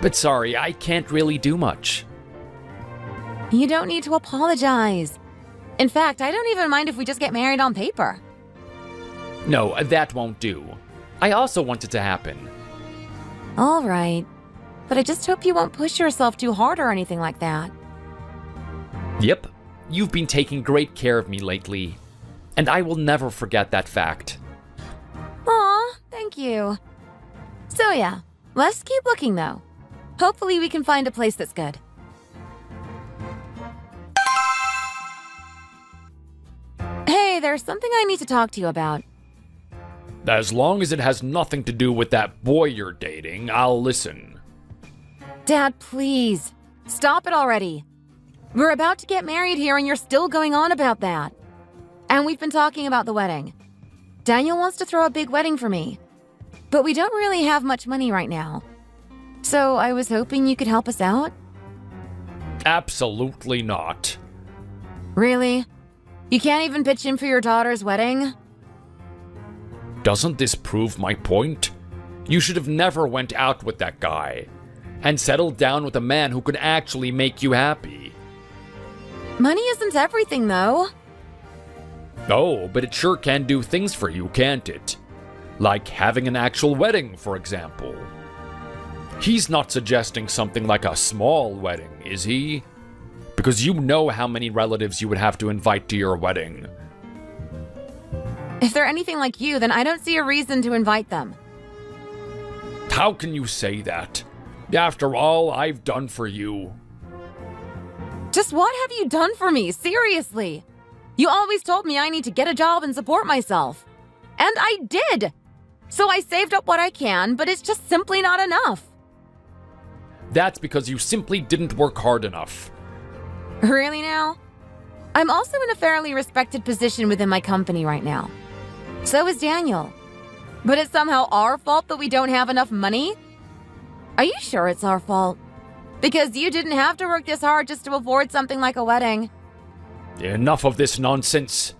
But sorry, I can't really do much. You don't need to apologize. In fact, I don't even mind if we just get married on paper. No, that won't do. I also want it to happen. All right. But I just hope you won't push yourself too hard or anything like that. Yep, you've been taking great care of me lately. And I will never forget that fact. Aw, thank you. So yeah, let's keep looking though. Hopefully we can find a place that's good. Hey, there's something I need to talk to you about. As long as it has nothing to do with that boy you're dating, I'll listen. Dad, please. Stop it already. We're about to get married here and you're still going on about that. And we've been talking about the wedding. Daniel wants to throw a big wedding for me. But we don't really have much money right now. So I was hoping you could help us out. Absolutely not. Really? You can't even pitch in for your daughter's wedding? Doesn't this prove my point? You should have never went out with that guy. And settled down with a man who could actually make you happy. Money isn't everything, though. Oh, but it sure can do things for you, can't it? Like having an actual wedding, for example. He's not suggesting something like a small wedding, is he? Because you know how many relatives you would have to invite to your wedding. If they're anything like you, then I don't see a reason to invite them. How can you say that? After all I've done for you. Just what have you done for me? Seriously. You always told me I need to get a job and support myself. And I did. So I saved up what I can, but it's just simply not enough. That's because you simply didn't work hard enough. Really now? I'm also in a fairly respected position within my company right now. So is Daniel. But it's somehow our fault that we don't have enough money? Are you sure it's our fault? Because you didn't have to work this hard just to afford something like a wedding. Enough of this nonsense.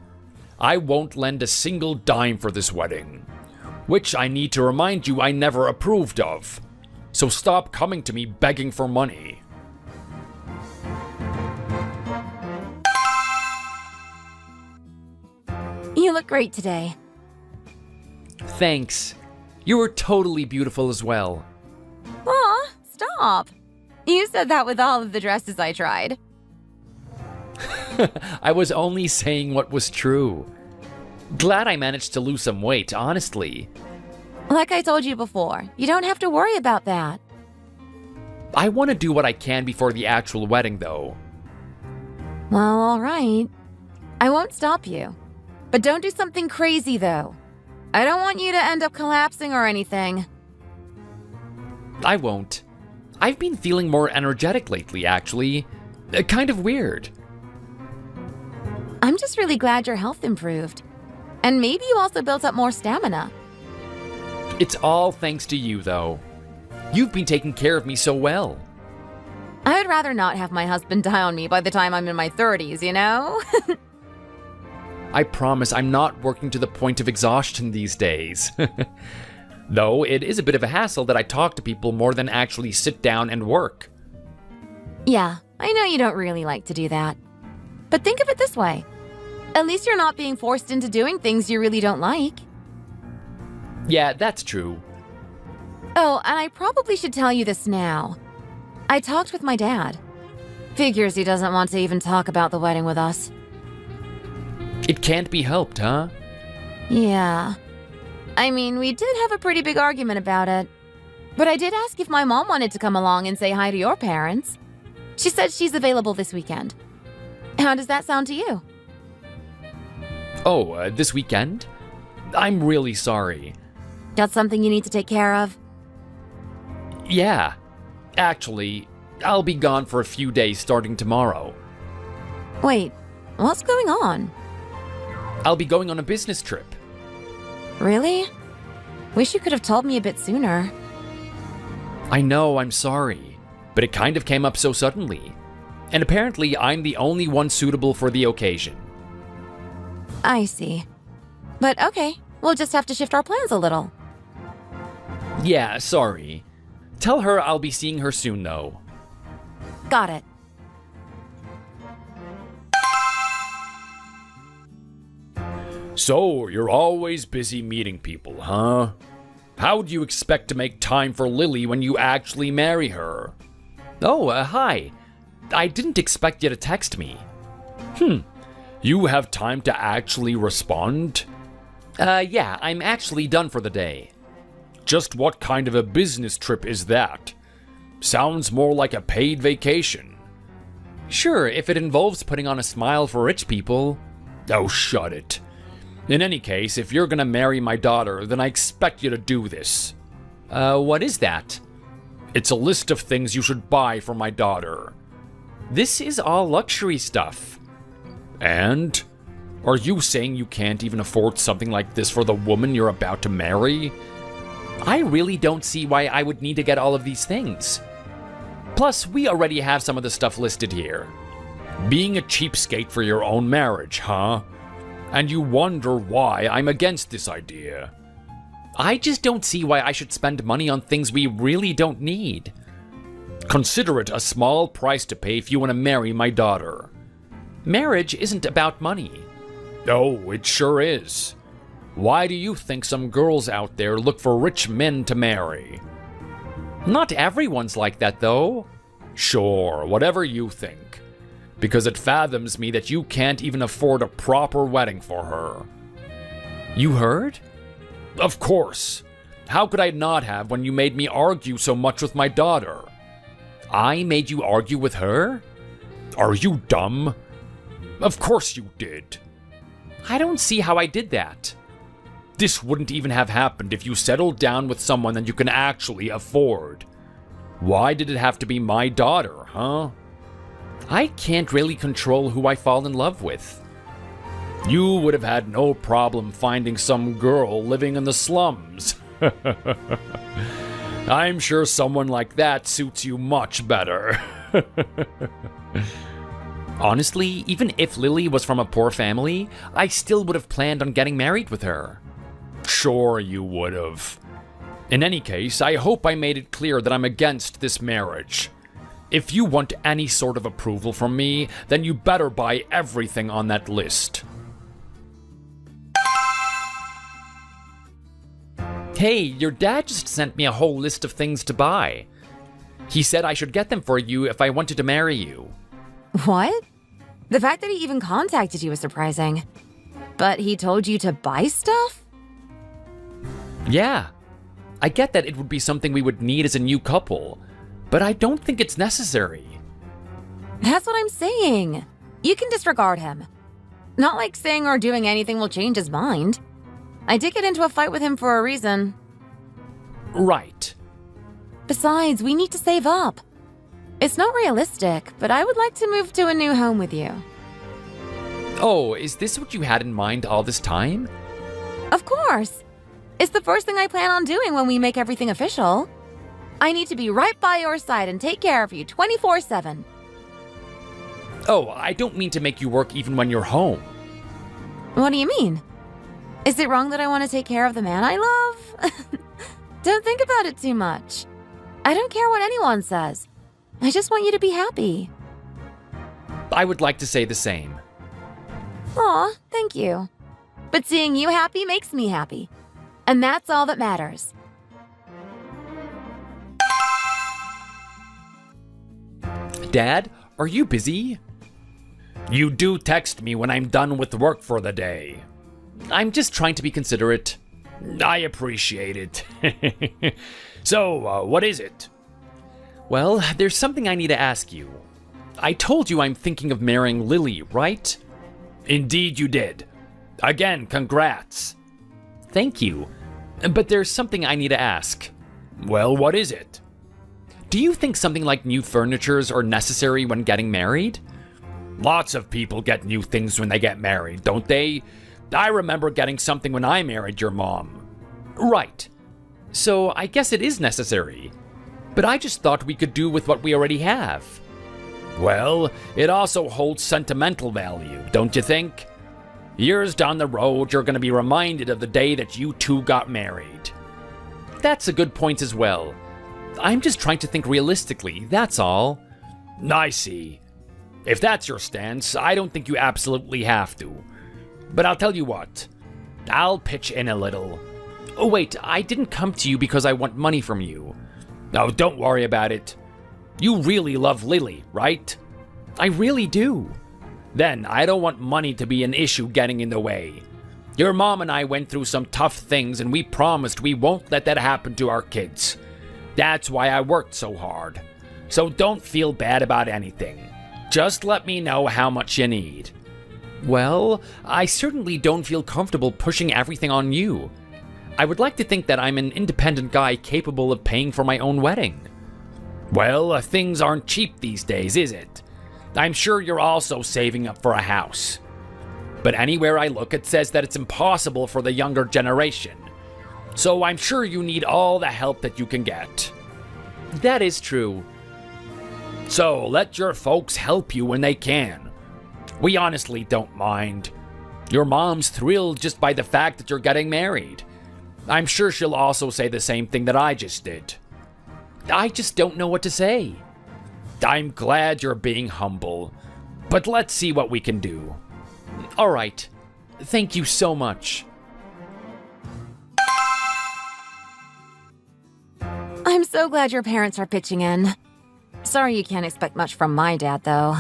I won't lend a single dime for this wedding. Which I need to remind you I never approved of. So stop coming to me begging for money. You look great today. Thanks. You were totally beautiful as well. Aw, stop. You said that with all of the dresses I tried. I was only saying what was true. Glad I managed to lose some weight, honestly. Like I told you before, you don't have to worry about that. I want to do what I can before the actual wedding, though. Well, all right. I won't stop you. But don't do something crazy, though. I don't want you to end up collapsing or anything. I won't. I've been feeling more energetic lately, actually. Kind of weird. I'm just really glad your health improved. And maybe you also built up more stamina. It's all thanks to you, though. You've been taking care of me so well. I would rather not have my husband die on me by the time I'm in my 30s, you know? I promise I'm not working to the point of exhaustion these days. Though it is a bit of a hassle that I talk to people more than actually sit down and work. Yeah, I know you don't really like to do that. But think of it this way. At least you're not being forced into doing things you really don't like. Yeah, that's true. Oh, and I probably should tell you this now. I talked with my dad. Figures he doesn't want to even talk about the wedding with us. It can't be helped, huh? Yeah. I mean, we did have a pretty big argument about it. But I did ask if my mom wanted to come along and say hi to your parents. She said she's available this weekend. How does that sound to you? Oh, this weekend? I'm really sorry. Got something you need to take care of? Yeah. Actually, I'll be gone for a few days starting tomorrow. Wait, what's going on? I'll be going on a business trip. Really? Wish you could have told me a bit sooner. I know, I'm sorry, but it kind of came up so suddenly. And apparently, I'm the only one suitable for the occasion. I see. But okay, we'll just have to shift our plans a little. Yeah, sorry. Tell her I'll be seeing her soon, though. Got it. So, you're always busy meeting people, huh? How do you expect to make time for Lily when you actually marry her? Oh, hi. I didn't expect you to text me. You have time to actually respond? Yeah, I'm actually done for the day. Just what kind of a business trip is that? Sounds more like a paid vacation. Sure, if it involves putting on a smile for rich people. Oh, shut it. In any case, if you're gonna marry my daughter, then I expect you to do this. What is that? It's a list of things you should buy for my daughter. This is all luxury stuff. And? Are you saying you can't even afford something like this for the woman you're about to marry? I really don't see why I would need to get all of these things. Plus, we already have some of the stuff listed here. Being a cheapskate for your own marriage, huh? And you wonder why I'm against this idea. I just don't see why I should spend money on things we really don't need. Consider it a small price to pay if you want to marry my daughter. Marriage isn't about money. Oh, it sure is. Why do you think some girls out there look for rich men to marry? Not everyone's like that, though. Sure, whatever you think. Because it fathoms me that you can't even afford a proper wedding for her. You heard? Of course. How could I not have when you made me argue so much with my daughter? I made you argue with her? Are you dumb? Of course you did. I don't see how I did that. This wouldn't even have happened if you settled down with someone that you can actually afford. Why did it have to be my daughter, huh? I can't really control who I fall in love with. You would have had no problem finding some girl living in the slums. I'm sure someone like that suits you much better. Honestly, even if Lily was from a poor family, I still would have planned on getting married with her. Sure you would have. In any case, I hope I made it clear that I'm against this marriage. If you want any sort of approval from me, then you better buy everything on that list. Hey, your dad just sent me a whole list of things to buy. He said I should get them for you if I wanted to marry you. What? The fact that he even contacted you is surprising. But he told you to buy stuff? Yeah. I get that it would be something we would need as a new couple. but I don't think it's necessary. That's what I'm saying. You can disregard him. Not like saying or doing anything will change his mind. I did get into a fight with him for a reason. Right. Besides, we need to save up. It's not realistic, but I would like to move to a new home with you. Oh, is this what you had in mind all this time? Of course. It's the first thing I plan on doing when we make everything official. I need to be right by your side and take care of you 24/7. Oh, I don't mean to make you work even when you're home. What do you mean? Is it wrong that I want to take care of the man I love? Don't think about it too much. I don't care what anyone says. I just want you to be happy. I would like to say the same. Aw, thank you. But seeing you happy makes me happy. And that's all that matters. Dad, are you busy? You do text me when I'm done with work for the day. I'm just trying to be considerate. I appreciate it. So, what is it? Well, there's something I need to ask you. I told you I'm thinking of marrying Lily, right? Indeed you did. Again, congrats. Thank you. But there's something I need to ask. Well, what is it? Do you think something like new furnitures are necessary when getting married? Lots of people get new things when they get married, don't they? I remember getting something when I married your mom. Right. So I guess it is necessary. But I just thought we could do with what we already have. Well, it also holds sentimental value, don't you think? Years down the road, you're going to be reminded of the day that you two got married. That's a good point as well. I'm just trying to think realistically, that's all. I see. If that's your stance, I don't think you absolutely have to. But I'll tell you what. I'll pitch in a little. Oh wait, I didn't come to you because I want money from you. No, don't worry about it. You really love Lily, right? I really do. Then I don't want money to be an issue getting in the way. Your mom and I went through some tough things and we promised we won't let that happen to our kids. That's why I worked so hard. So don't feel bad about anything. Just let me know how much you need. Well, I certainly don't feel comfortable pushing everything on you. I would like to think that I'm an independent guy capable of paying for my own wedding. Well, things aren't cheap these days, is it? I'm sure you're also saving up for a house. But anywhere I look, it says that it's impossible for the younger generation. So I'm sure you need all the help that you can get. That is true. So let your folks help you when they can. We honestly don't mind. Your mom's thrilled just by the fact that you're getting married. I'm sure she'll also say the same thing that I just did. I just don't know what to say. I'm glad you're being humble, but let's see what we can do. All right. Thank you so much. I'm so glad your parents are pitching in. Sorry you can't expect much from my dad, though.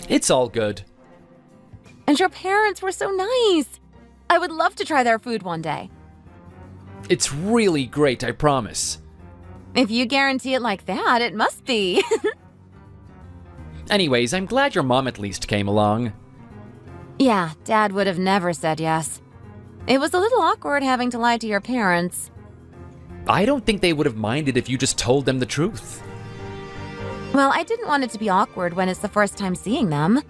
It's all good. And your parents were so nice. I would love to try their food one day. It's really great, I promise. If you guarantee it like that, it must be. Anyways, I'm glad your mom at least came along. Yeah, Dad would have never said yes. It was a little awkward having to lie to your parents. I don't think they would have minded if you just told them the truth. Well, I didn't want it to be awkward when it's the first time seeing them.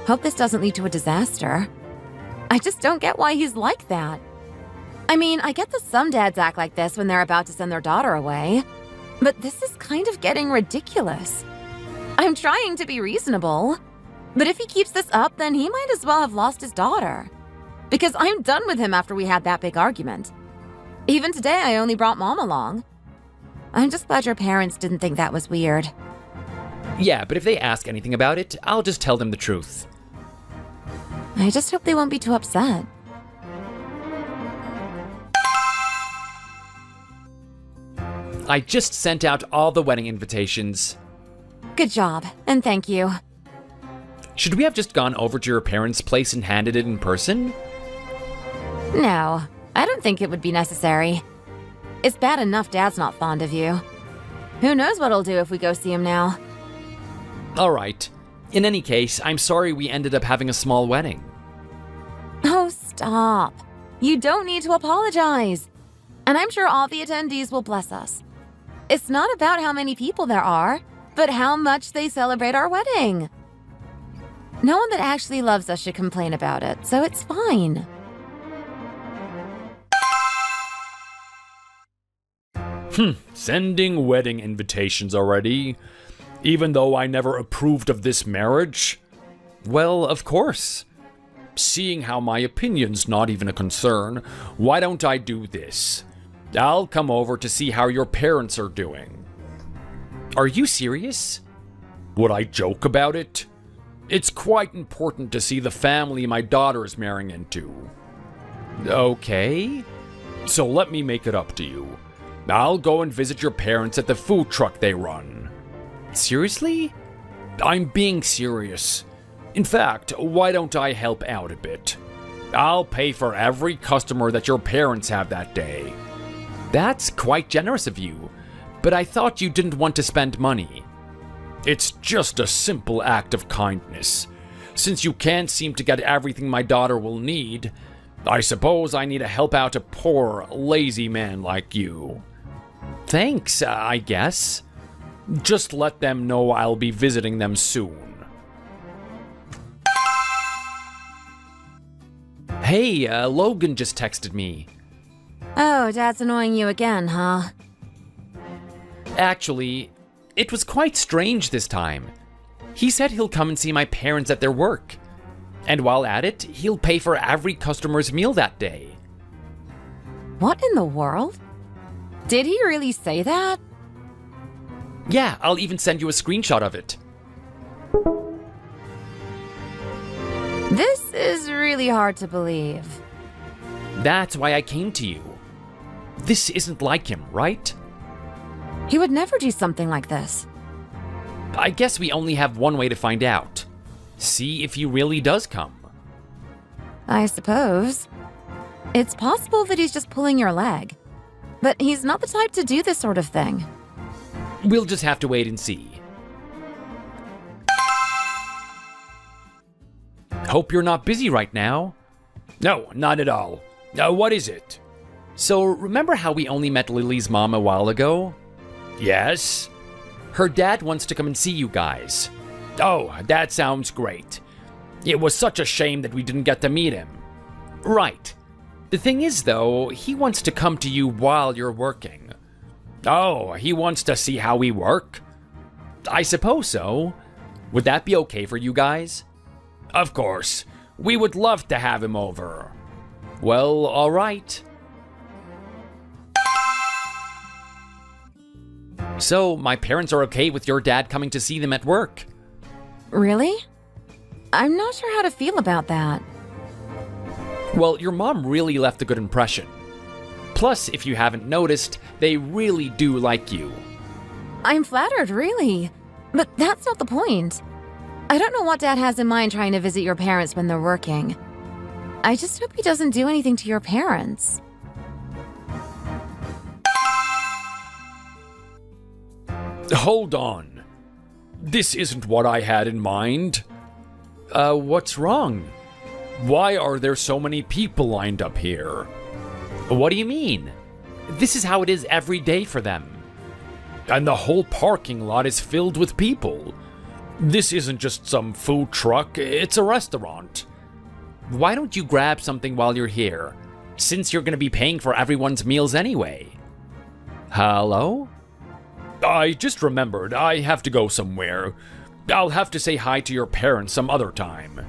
Hope this doesn't lead to a disaster. I just don't get why he's like that. I mean, I get that some dads act like this when they're about to send their daughter away, but this is kind of getting ridiculous. I'm trying to be reasonable, but if he keeps this up, then he might as well have lost his daughter. Because I'm done with him after we had that big argument. Even today, I only brought Mom along. I'm just glad your parents didn't think that was weird. Yeah, but if they ask anything about it, I'll just tell them the truth. I just hope they won't be too upset. I just sent out all the wedding invitations. Good job, and thank you. Should we have just gone over to your parents' place and handed it in person? No, I don't think it would be necessary. It's bad enough Dad's not fond of you. Who knows what he'll do if we go see him now? Alright. In any case, I'm sorry we ended up having a small wedding. Oh, stop. You don't need to apologize. And I'm sure all the attendees will bless us. It's not about how many people there are, but how much they celebrate our wedding. No one that actually loves us should complain about it, so it's fine. Sending wedding invitations already? Even though I never approved of this marriage? Well, of course. Seeing how my opinion's not even a concern, why don't I do this? I'll come over to see how your parents are doing. Are you serious? Would I joke about it? It's quite important to see the family my daughter is marrying into. Okay. So let me make it up to you. I'll go and visit your parents at the food truck they run. Seriously? I'm being serious. In fact, why don't I help out a bit? I'll pay for every customer that your parents have that day. That's quite generous of you, but I thought you didn't want to spend money. It's just a simple act of kindness. Since you can't seem to get everything my daughter will need, I suppose I need to help out a poor, lazy man like you. Thanks, I guess. Just let them know I'll be visiting them soon. Hey, Logan just texted me. Oh, Dad's annoying you again, huh? Actually, it was quite strange this time. He said he'll come and see my parents at their work. And while at it, he'll pay for every customer's meal that day. What in the world? Did he really say that? Yeah, I'll even send you a screenshot of it. This is really hard to believe. That's why I came to you. This isn't like him, right? He would never do something like this. I guess we only have one way to find out. See if he really does come. I suppose. It's possible that he's just pulling your leg. But he's not the type to do this sort of thing. We'll just have to wait and see. Hope you're not busy right now. No, not at all. What is it? So, remember how we only met Lily's mom a while ago? Yes? Her dad wants to come and see you guys. Oh, that sounds great. It was such a shame that we didn't get to meet him. Right. The thing is, though, he wants to come to you while you're working. Oh, he wants to see how we work? I suppose so. Would that be okay for you guys? Of course. We would love to have him over. Well, all right. So, my parents are okay with your dad coming to see them at work? Really? I'm not sure how to feel about that. Well, your mom really left a good impression. Plus, if you haven't noticed, they really do like you. I'm flattered, really. But that's not the point. I don't know what Dad has in mind trying to visit your parents when they're working. I just hope he doesn't do anything to your parents. Hold on. This isn't what I had in mind. What's wrong? Why are there so many people lined up here? What do you mean? This is how it is every day for them. And the whole parking lot is filled with people. This isn't just some food truck, it's a restaurant. Why don't you grab something while you're here, since you're gonna be paying for everyone's meals anyway? Hello? I just remembered I have to go somewhere. I'll have to say hi to your parents some other time.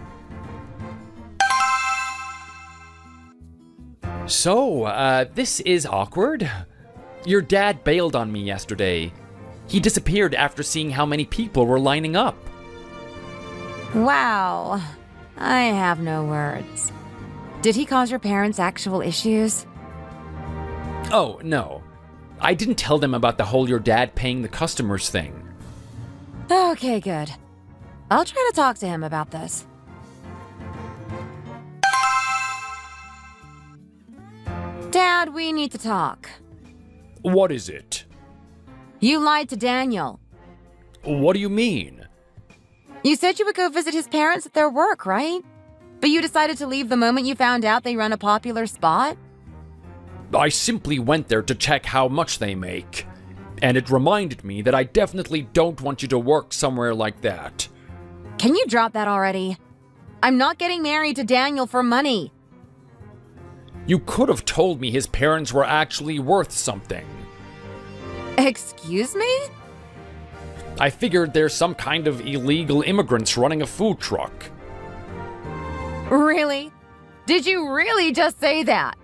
So, this is awkward. Your dad bailed on me yesterday. He disappeared after seeing how many people were lining up. Wow. I have no words. Did he cause your parents actual issues? Oh, no. I didn't tell them about the whole your dad paying the customers thing. Okay, good. I'll try to talk to him about this. Dad, we need to talk. What is it? You lied to Daniel. What do you mean? You said you would go visit his parents at their work, right? But you decided to leave the moment you found out they run a popular spot? I simply went there to check how much they make. And it reminded me that I definitely don't want you to work somewhere like that. Can you drop that already? I'm not getting married to Daniel for money. You could have told me his parents were actually worth something. Excuse me? I figured there's some kind of illegal immigrants running a food truck. Really? Did you really just say that?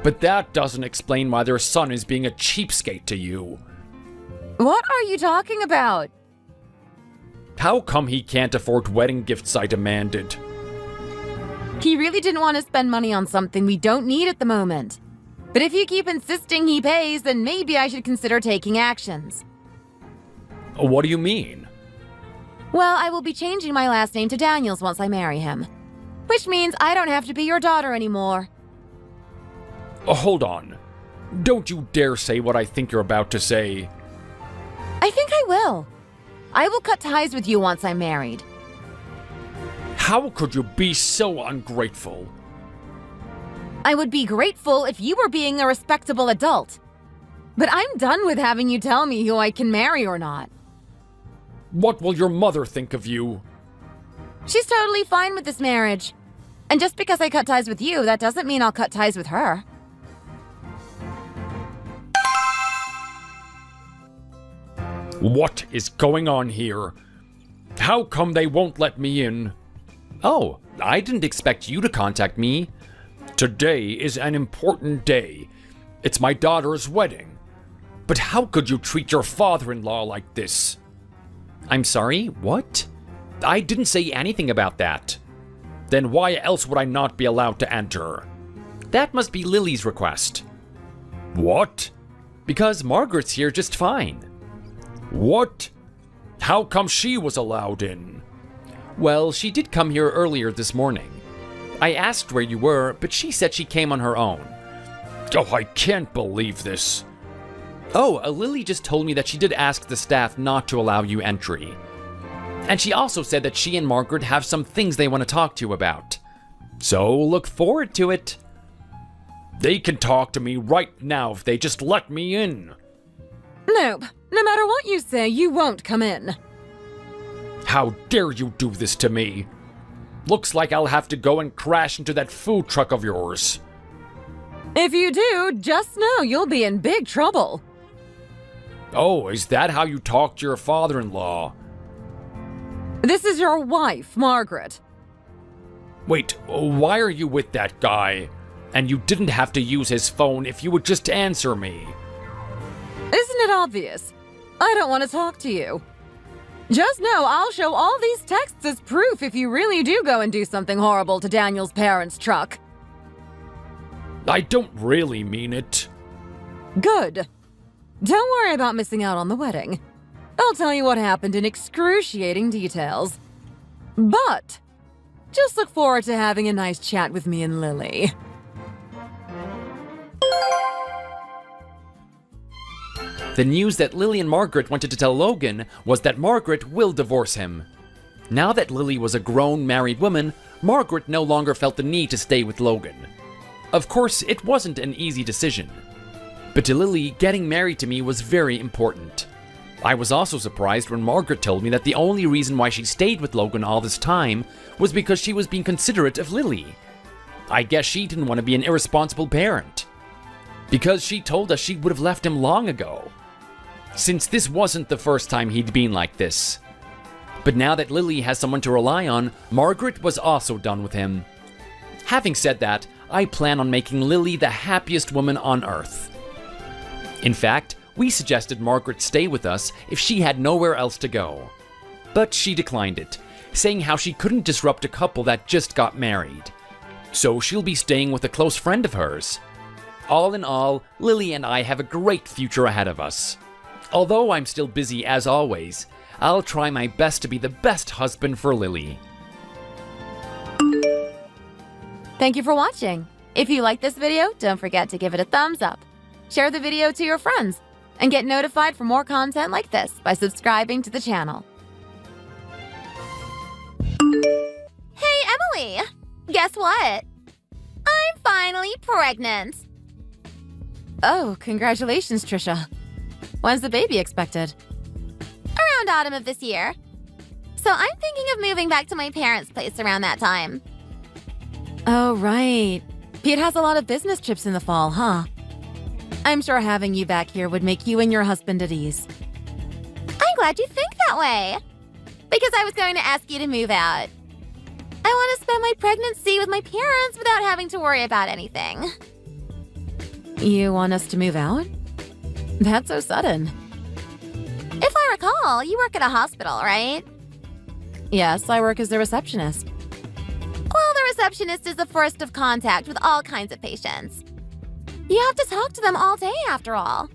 But that doesn't explain why their son is being a cheapskate to you. What are you talking about? How come he can't afford wedding gifts I demanded? He really didn't want to spend money on something we don't need at the moment. But if you keep insisting he pays, then maybe I should consider taking actions. What do you mean? Well, I will be changing my last name to Daniels once I marry him. Which means I don't have to be your daughter anymore. Hold on. Don't you dare say what I think you're about to say. I think I will. I will cut ties with you once I'm married. How could you be so ungrateful? I would be grateful if you were being a respectable adult. But I'm done with having you tell me who I can marry or not. What will your mother think of you? She's totally fine with this marriage. And just because I cut ties with you, that doesn't mean I'll cut ties with her. What is going on here? How come they won't let me in? Oh, I didn't expect you to contact me. Today is an important day. It's my daughter's wedding. But how could you treat your father-in-law like this? I'm sorry, what? I didn't say anything about that. Then why else would I not be allowed to enter? That must be Lily's request. What? Because Margaret's here just fine. What? How come she was allowed in? Well, she did come here earlier this morning. I asked where you were, but she said she came on her own. Oh, I can't believe this. Oh, Lily just told me that she did ask the staff not to allow you entry. And she also said that she and Margaret have some things they want to talk to you about. So look forward to it. They can talk to me right now if they just let me in. Nope. No matter what you say, you won't come in. How dare you do this to me? Looks like I'll have to go and crash into that food truck of yours. If you do, just know you'll be in big trouble. Oh, is that how you talk to your father-in-law? This is your wife, Margaret. Wait, why are you with that guy? And you didn't have to use his phone if you would just answer me. Isn't it obvious? I don't want to talk to you. Just know I'll show all these texts as proof if you really do go and do something horrible to Daniel's parents' truck. I don't really mean it. Good. Don't worry about missing out on the wedding. I'll tell you what happened in excruciating details. But just look forward to having a nice chat with me and Lily. The news that Lily and Margaret wanted to tell Logan was that Margaret will divorce him. Now that Lily was a grown married woman, Margaret no longer felt the need to stay with Logan. Of course, it wasn't an easy decision. But to Lily, getting married to me was very important. I was also surprised when Margaret told me that the only reason why she stayed with Logan all this time was because she was being considerate of Lily. I guess she didn't want to be an irresponsible parent. Because she told us she would have left him long ago. Since this wasn't the first time he'd been like this. But now that Lily has someone to rely on, Margaret was also done with him. Having said that, I plan on making Lily the happiest woman on earth. In fact, we suggested Margaret stay with us if she had nowhere else to go. But she declined it, saying how she couldn't disrupt a couple that just got married. So she'll be staying with a close friend of hers. All in all, Lily and I have a great future ahead of us. Although I'm still busy as always, I'll try my best to be the best husband for Lily. Thank you for watching. If you liked this video, don't forget to give it a thumbs up. Share the video to your friends. And get notified for more content like this by subscribing to the channel. Hey, Emily! Guess what? I'm finally pregnant. Oh, congratulations, Trisha. When's the baby expected? Around autumn of this year. So I'm thinking of moving back to my parents' place around that time. Oh, right. Pete has a lot of business trips in the fall, huh? I'm sure having you back here would make you and your husband at ease. I'm glad you think that way. Because I was going to ask you to move out. I want to spend my pregnancy with my parents without having to worry about anything. You want us to move out? That's so sudden. If I recall, you work at a hospital, right? Yes, I work as a receptionist. Well, the receptionist is the first of contact with all kinds of patients. You have to talk to them all day, after all.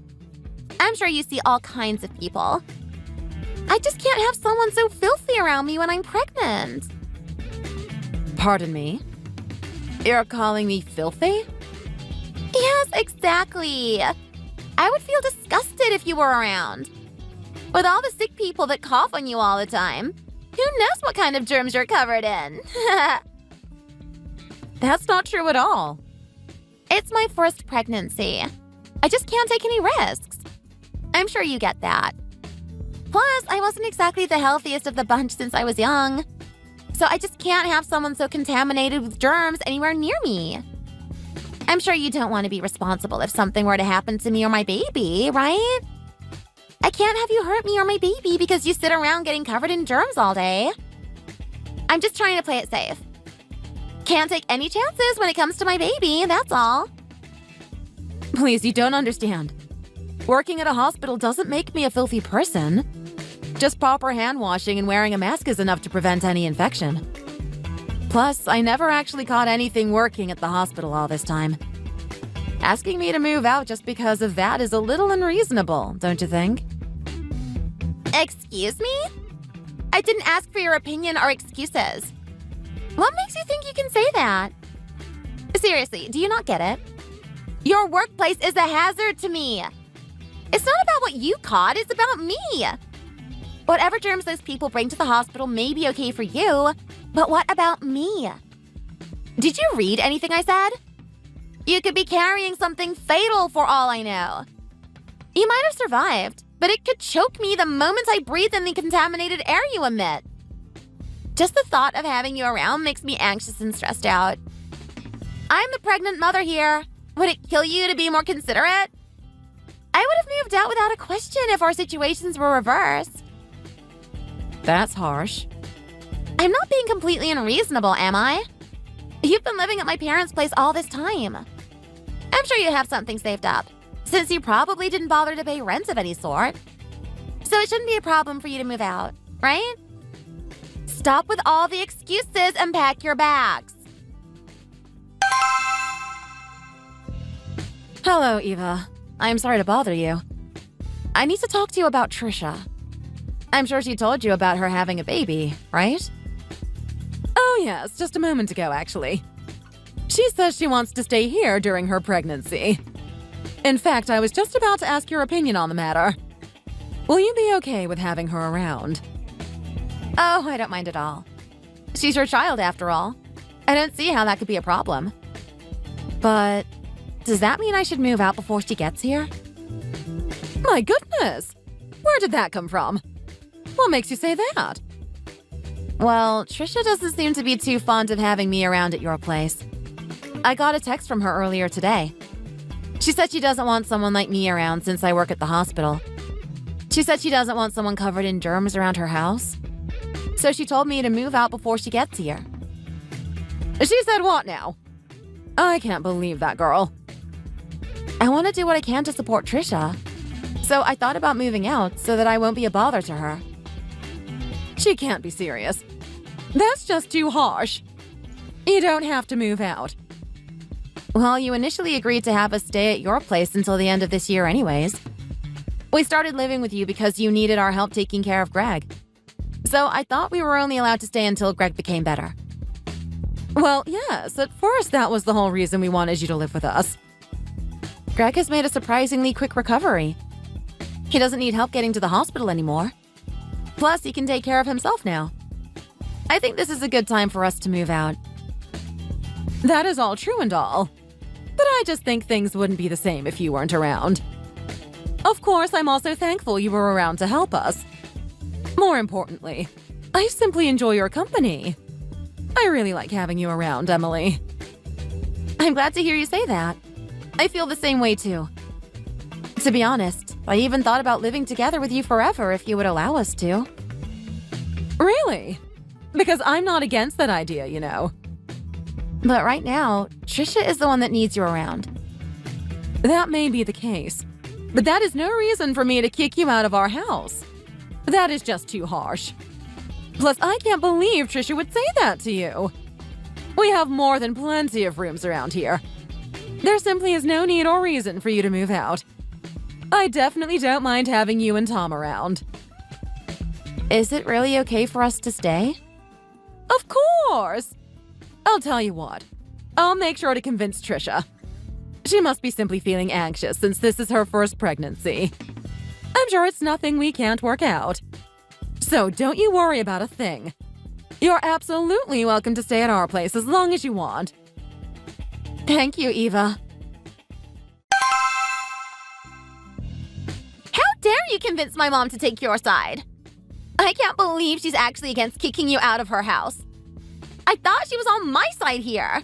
I'm sure you see all kinds of people. I just can't have someone so filthy around me when I'm pregnant. Pardon me? You're calling me filthy? Yes, exactly. I would feel disgusted if you were around. With all the sick people that cough on you all the time, who knows what kind of germs you're covered in? That's not true at all. It's my first pregnancy. I just can't take any risks. I'm sure you get that. Plus, I wasn't exactly the healthiest of the bunch since I was young. So I just can't have someone so contaminated with germs anywhere near me. I'm sure you don't want to be responsible if something were to happen to me or my baby, right? I can't have you hurt me or my baby because you sit around getting covered in germs all day. I'm just trying to play it safe. Can't take any chances when it comes to my baby, that's all. Please, you don't understand. Working at a hospital doesn't make me a filthy person. Just proper hand washing and wearing a mask is enough to prevent any infection. Plus, I never actually caught anything working at the hospital all this time. Asking me to move out just because of that is a little unreasonable, don't you think? Excuse me? I didn't ask for your opinion or excuses. What makes you think you can say that? Seriously, do you not get it? Your workplace is a hazard to me. It's not about what you caught, it's about me. Whatever germs those people bring to the hospital may be okay for you, but what about me? Did you read anything I said? You could be carrying something fatal for all I know. You might have survived, but it could choke me the moment I breathe in the contaminated air you emit. Just the thought of having you around makes me anxious and stressed out. I'm the pregnant mother here. Would it kill you to be more considerate? I would have moved out without a question if our situations were reversed. That's harsh. I'm not being completely unreasonable, am I? You've been living at my parents' place all this time. I'm sure you have something saved up, since you probably didn't bother to pay rent of any sort. So it shouldn't be a problem for you to move out, right? Stop with all the excuses and pack your bags. Hello, Eva. I'm sorry to bother you. I need to talk to you about Trisha. I'm sure she told you about her having a baby, right? Oh yes, just a moment ago, actually. She says she wants to stay here during her pregnancy. In fact, I was just about to ask your opinion on the matter. Will you be okay with having her around? Oh, I don't mind at all. She's your child, after all. I don't see how that could be a problem. But does that mean I should move out before she gets here? My goodness! Where did that come from? What makes you say that? Well, Trisha doesn't seem to be too fond of having me around at your place. I got a text from her earlier today. She said she doesn't want someone like me around since I work at the hospital. She said she doesn't want someone covered in germs around her house. So she told me to move out before she gets here. She said what now? I can't believe that girl. I want to do what I can to support Trisha. So I thought about moving out so that I won't be a bother to her. She can't be serious. That's just too harsh. You don't have to move out. Well, you initially agreed to have us stay at your place until the end of this year anyways. We started living with you because you needed our help taking care of Greg. So I thought we were only allowed to stay until Greg became better. Well, yes, at first that was the whole reason we wanted you to live with us. Greg has made a surprisingly quick recovery. He doesn't need help getting to the hospital anymore. Plus, he can take care of himself now. I think this is a good time for us to move out. That is all true and all. But I just think things wouldn't be the same if you weren't around. Of course, I'm also thankful you were around to help us. More importantly, I simply enjoy your company. I really like having you around, Emily. I'm glad to hear you say that. I feel the same way too. To be honest, I even thought about living together with you forever if you would allow us to. Really? Because I'm not against that idea, you know. But right now, Trisha is the one that needs you around. That may be the case, but that is no reason for me to kick you out of our house. That is just too harsh. Plus, I can't believe Trisha would say that to you. We have more than plenty of rooms around here. There simply is no need or reason for you to move out. I definitely don't mind having you and Tom around. Is it really okay for us to stay? Of course! I'll tell you what. I'll make sure to convince Trisha. She must be simply feeling anxious since this is her first pregnancy. I'm sure it's nothing we can't work out. So don't you worry about a thing. You're absolutely welcome to stay at our place as long as you want. Thank you, Eva. How dare you convince my mom to take your side? I can't believe she's actually against kicking you out of her house. I thought she was on my side here.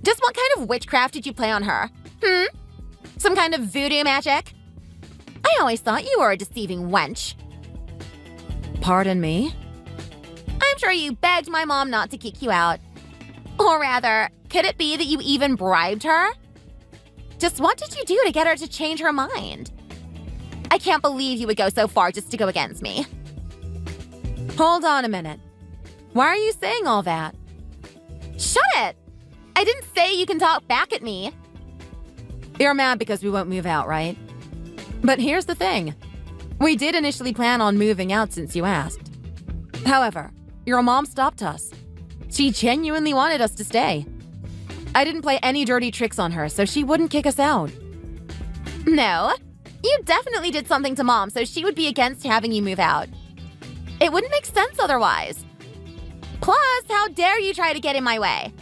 Just what kind of witchcraft did you play on her? Some kind of voodoo magic? I always thought you were a deceiving wench. Pardon me? I'm sure you begged my mom not to kick you out. Or rather, could it be that you even bribed her? Just what did you do to get her to change her mind? I can't believe you would go so far just to go against me. Hold on a minute. Why are you saying all that? Shut it! I didn't say you can talk back at me. You're mad because we won't move out, right? But here's the thing. We did initially plan on moving out since you asked. However, your mom stopped us. She genuinely wanted us to stay. I didn't play any dirty tricks on her, so she wouldn't kick us out. No, you definitely did something to Mom so she would be against having you move out. It wouldn't make sense otherwise. Plus, how dare you try to get in my way?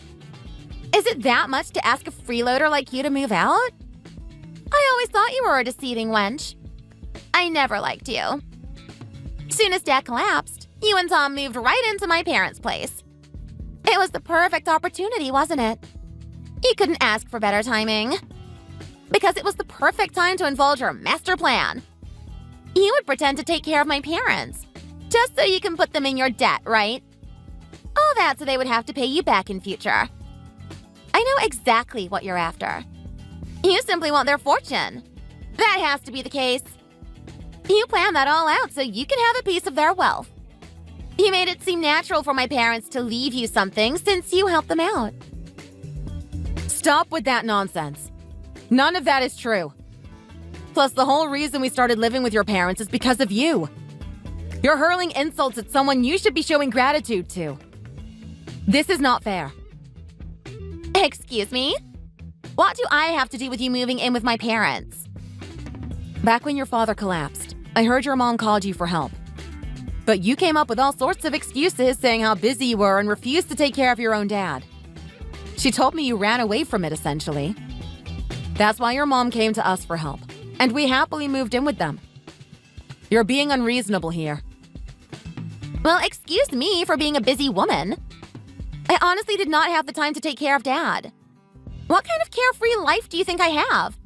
Is it that much to ask a freeloader like you to move out? I always thought you were a deceiving wench. I never liked you. Soon as Dad collapsed, you and Tom moved right into my parents' place. It was the perfect opportunity, wasn't it? You couldn't ask for better timing. Because it was the perfect time to indulge your master plan. You would pretend to take care of my parents, just so you can put them in your debt, right? All that so they would have to pay you back in future. I know exactly what you're after. You simply want their fortune. That has to be the case. You planned that all out so you can have a piece of their wealth. You made it seem natural for my parents to leave you something since you helped them out. Stop with that nonsense. None of that is true. Plus, the whole reason we started living with your parents is because of you. You're hurling insults at someone you should be showing gratitude to. This is not fair. Excuse me? What do I have to do with you moving in with my parents? Back when your father collapsed, I heard your mom called you for help. But you came up with all sorts of excuses saying how busy you were and refused to take care of your own dad. She told me you ran away from it, essentially. That's why your mom came to us for help, and we happily moved in with them. You're being unreasonable here. Well, excuse me for being a busy woman. I honestly did not have the time to take care of Dad. What kind of carefree life do you think I have?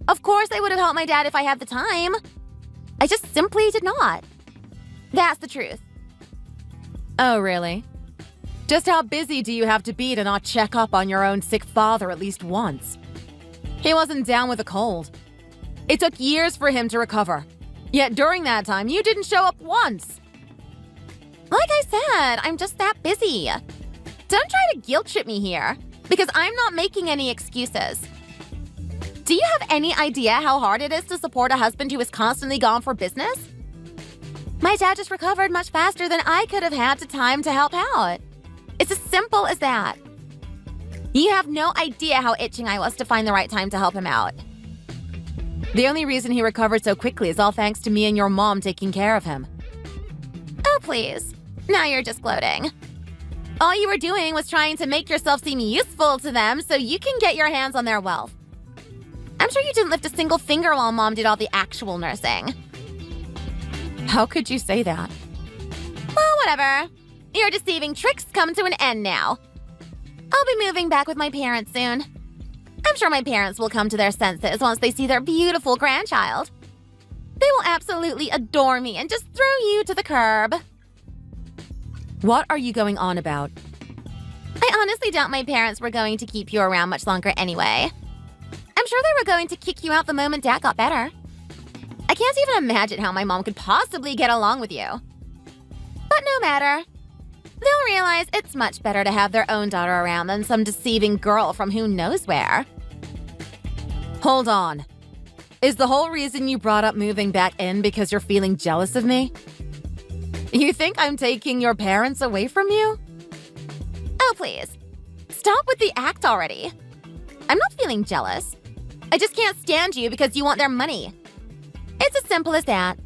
Of course I would have helped my dad if I had the time. I just simply did not. That's the truth. Oh, really? Just how busy do you have to be to not check up on your own sick father at least once? He wasn't down with a cold. It took years for him to recover. Yet during that time, you didn't show up once. Like I said, I'm just that busy. Don't try to guilt trip me here, because I'm not making any excuses. Do you have any idea how hard it is to support a husband who is constantly gone for business? My dad just recovered much faster than I could have had the time to help out. It's as simple as that. You have no idea how itching I was to find the right time to help him out. The only reason he recovered so quickly is all thanks to me and your mom taking care of him. Oh, please. Now you're just gloating. All you were doing was trying to make yourself seem useful to them so you can get your hands on their wealth. I'm sure you didn't lift a single finger while Mom did all the actual nursing. How could you say that? Well, whatever. Your deceiving tricks come to an end now. I'll be moving back with my parents soon. I'm sure my parents will come to their senses once they see their beautiful grandchild. They will absolutely adore me and just throw you to the curb. What are you going on about? I honestly doubt my parents were going to keep you around much longer anyway. I'm sure they were going to kick you out the moment Dad got better. I can't even imagine how my mom could possibly get along with you. But no matter. They'll realize it's much better to have their own daughter around than some deceiving girl from who knows where. Hold on. Is the whole reason you brought up moving back in because you're feeling jealous of me? You think I'm taking your parents away from you? Oh, please. Stop with the act already. I'm not feeling jealous. I just can't stand you because you want their money. It's as simple as that.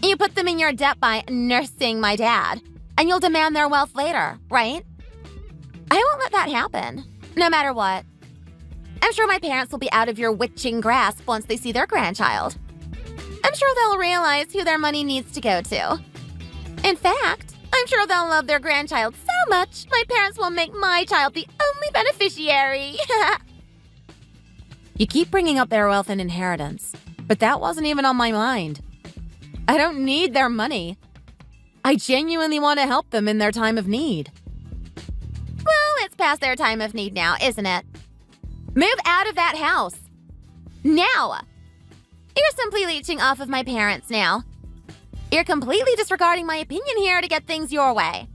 You put them in your debt by nursing my dad, and you'll demand their wealth later, right? I won't let that happen, no matter what. I'm sure my parents will be out of your witching grasp once they see their grandchild. I'm sure they'll realize who their money needs to go to. In fact, I'm sure they'll love their grandchild so much, my parents will make my child the only beneficiary. You keep bringing up their wealth and inheritance, but that wasn't even on my mind. I don't need their money. I genuinely want to help them in their time of need. Well, it's past their time of need now, isn't it? Move out of that house. Now! You're simply leeching off of my parents now. You're completely disregarding my opinion here to get things your way.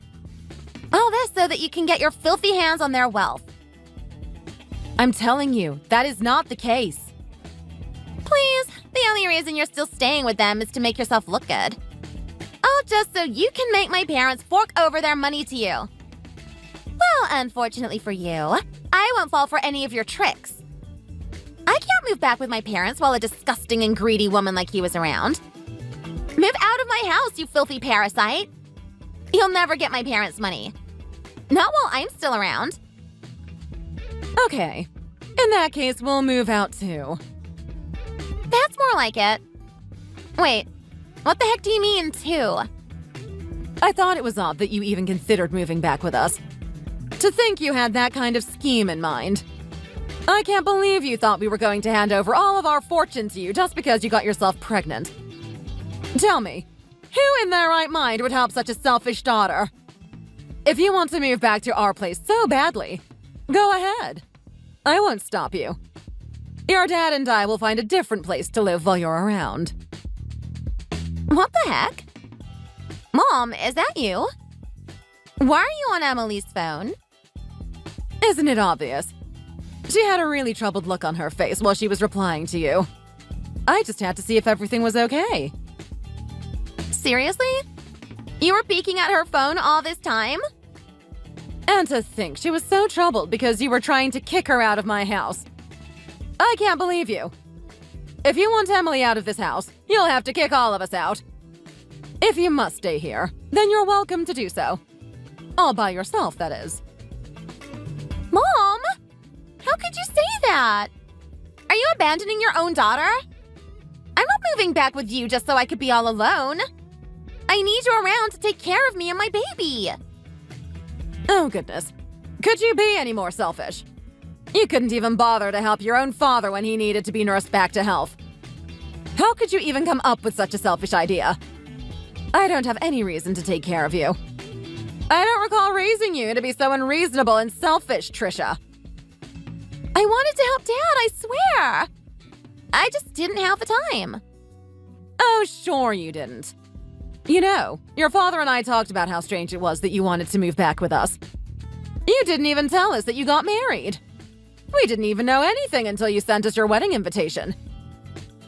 All this so that you can get your filthy hands on their wealth. I'm telling you, that is not the case. Please, the only reason you're still staying with them is to make yourself look good. All just so you can make my parents fork over their money to you. Well, unfortunately for you, I won't fall for any of your tricks. I can't move back with my parents while a disgusting and greedy woman like you is around. Move out of my house, you filthy parasite. You'll never get my parents' money. Not while I'm still around. Okay. In that case, we'll move out too. That's more like it. Wait, what the heck do you mean, too? I thought it was odd that you even considered moving back with us. To think you had that kind of scheme in mind. I can't believe you thought we were going to hand over all of our fortune to you just because you got yourself pregnant. Tell me, who in their right mind would help such a selfish daughter? If you want to move back to our place so badly, go ahead. I won't stop you. Your dad and I will find a different place to live while you're around. What the heck? Mom, is that you? Why are you on Emily's phone? Isn't it obvious? She had a really troubled look on her face while she was replying to you. I just had to see if everything was okay. Seriously? You were peeking at her phone all this time? And to think she was so troubled because you were trying to kick her out of my house. I can't believe you. If you want Emily out of this house, you'll have to kick all of us out. If you must stay here, then you're welcome to do so. All by yourself, that is. Mom! How could you say that? Are you abandoning your own daughter? I'm not moving back with you just so I could be all alone. I need you around to take care of me and my baby. Oh, goodness. Could you be any more selfish? You couldn't even bother to help your own father when he needed to be nursed back to health. How could you even come up with such a selfish idea? I don't have any reason to take care of you. I don't recall raising you to be so unreasonable and selfish, Trisha. I wanted to help Dad, I swear. I just didn't have the time. Oh, sure you didn't. You know, your father and I talked about how strange it was that you wanted to move back with us. You didn't even tell us that you got married. We didn't even know anything until you sent us your wedding invitation.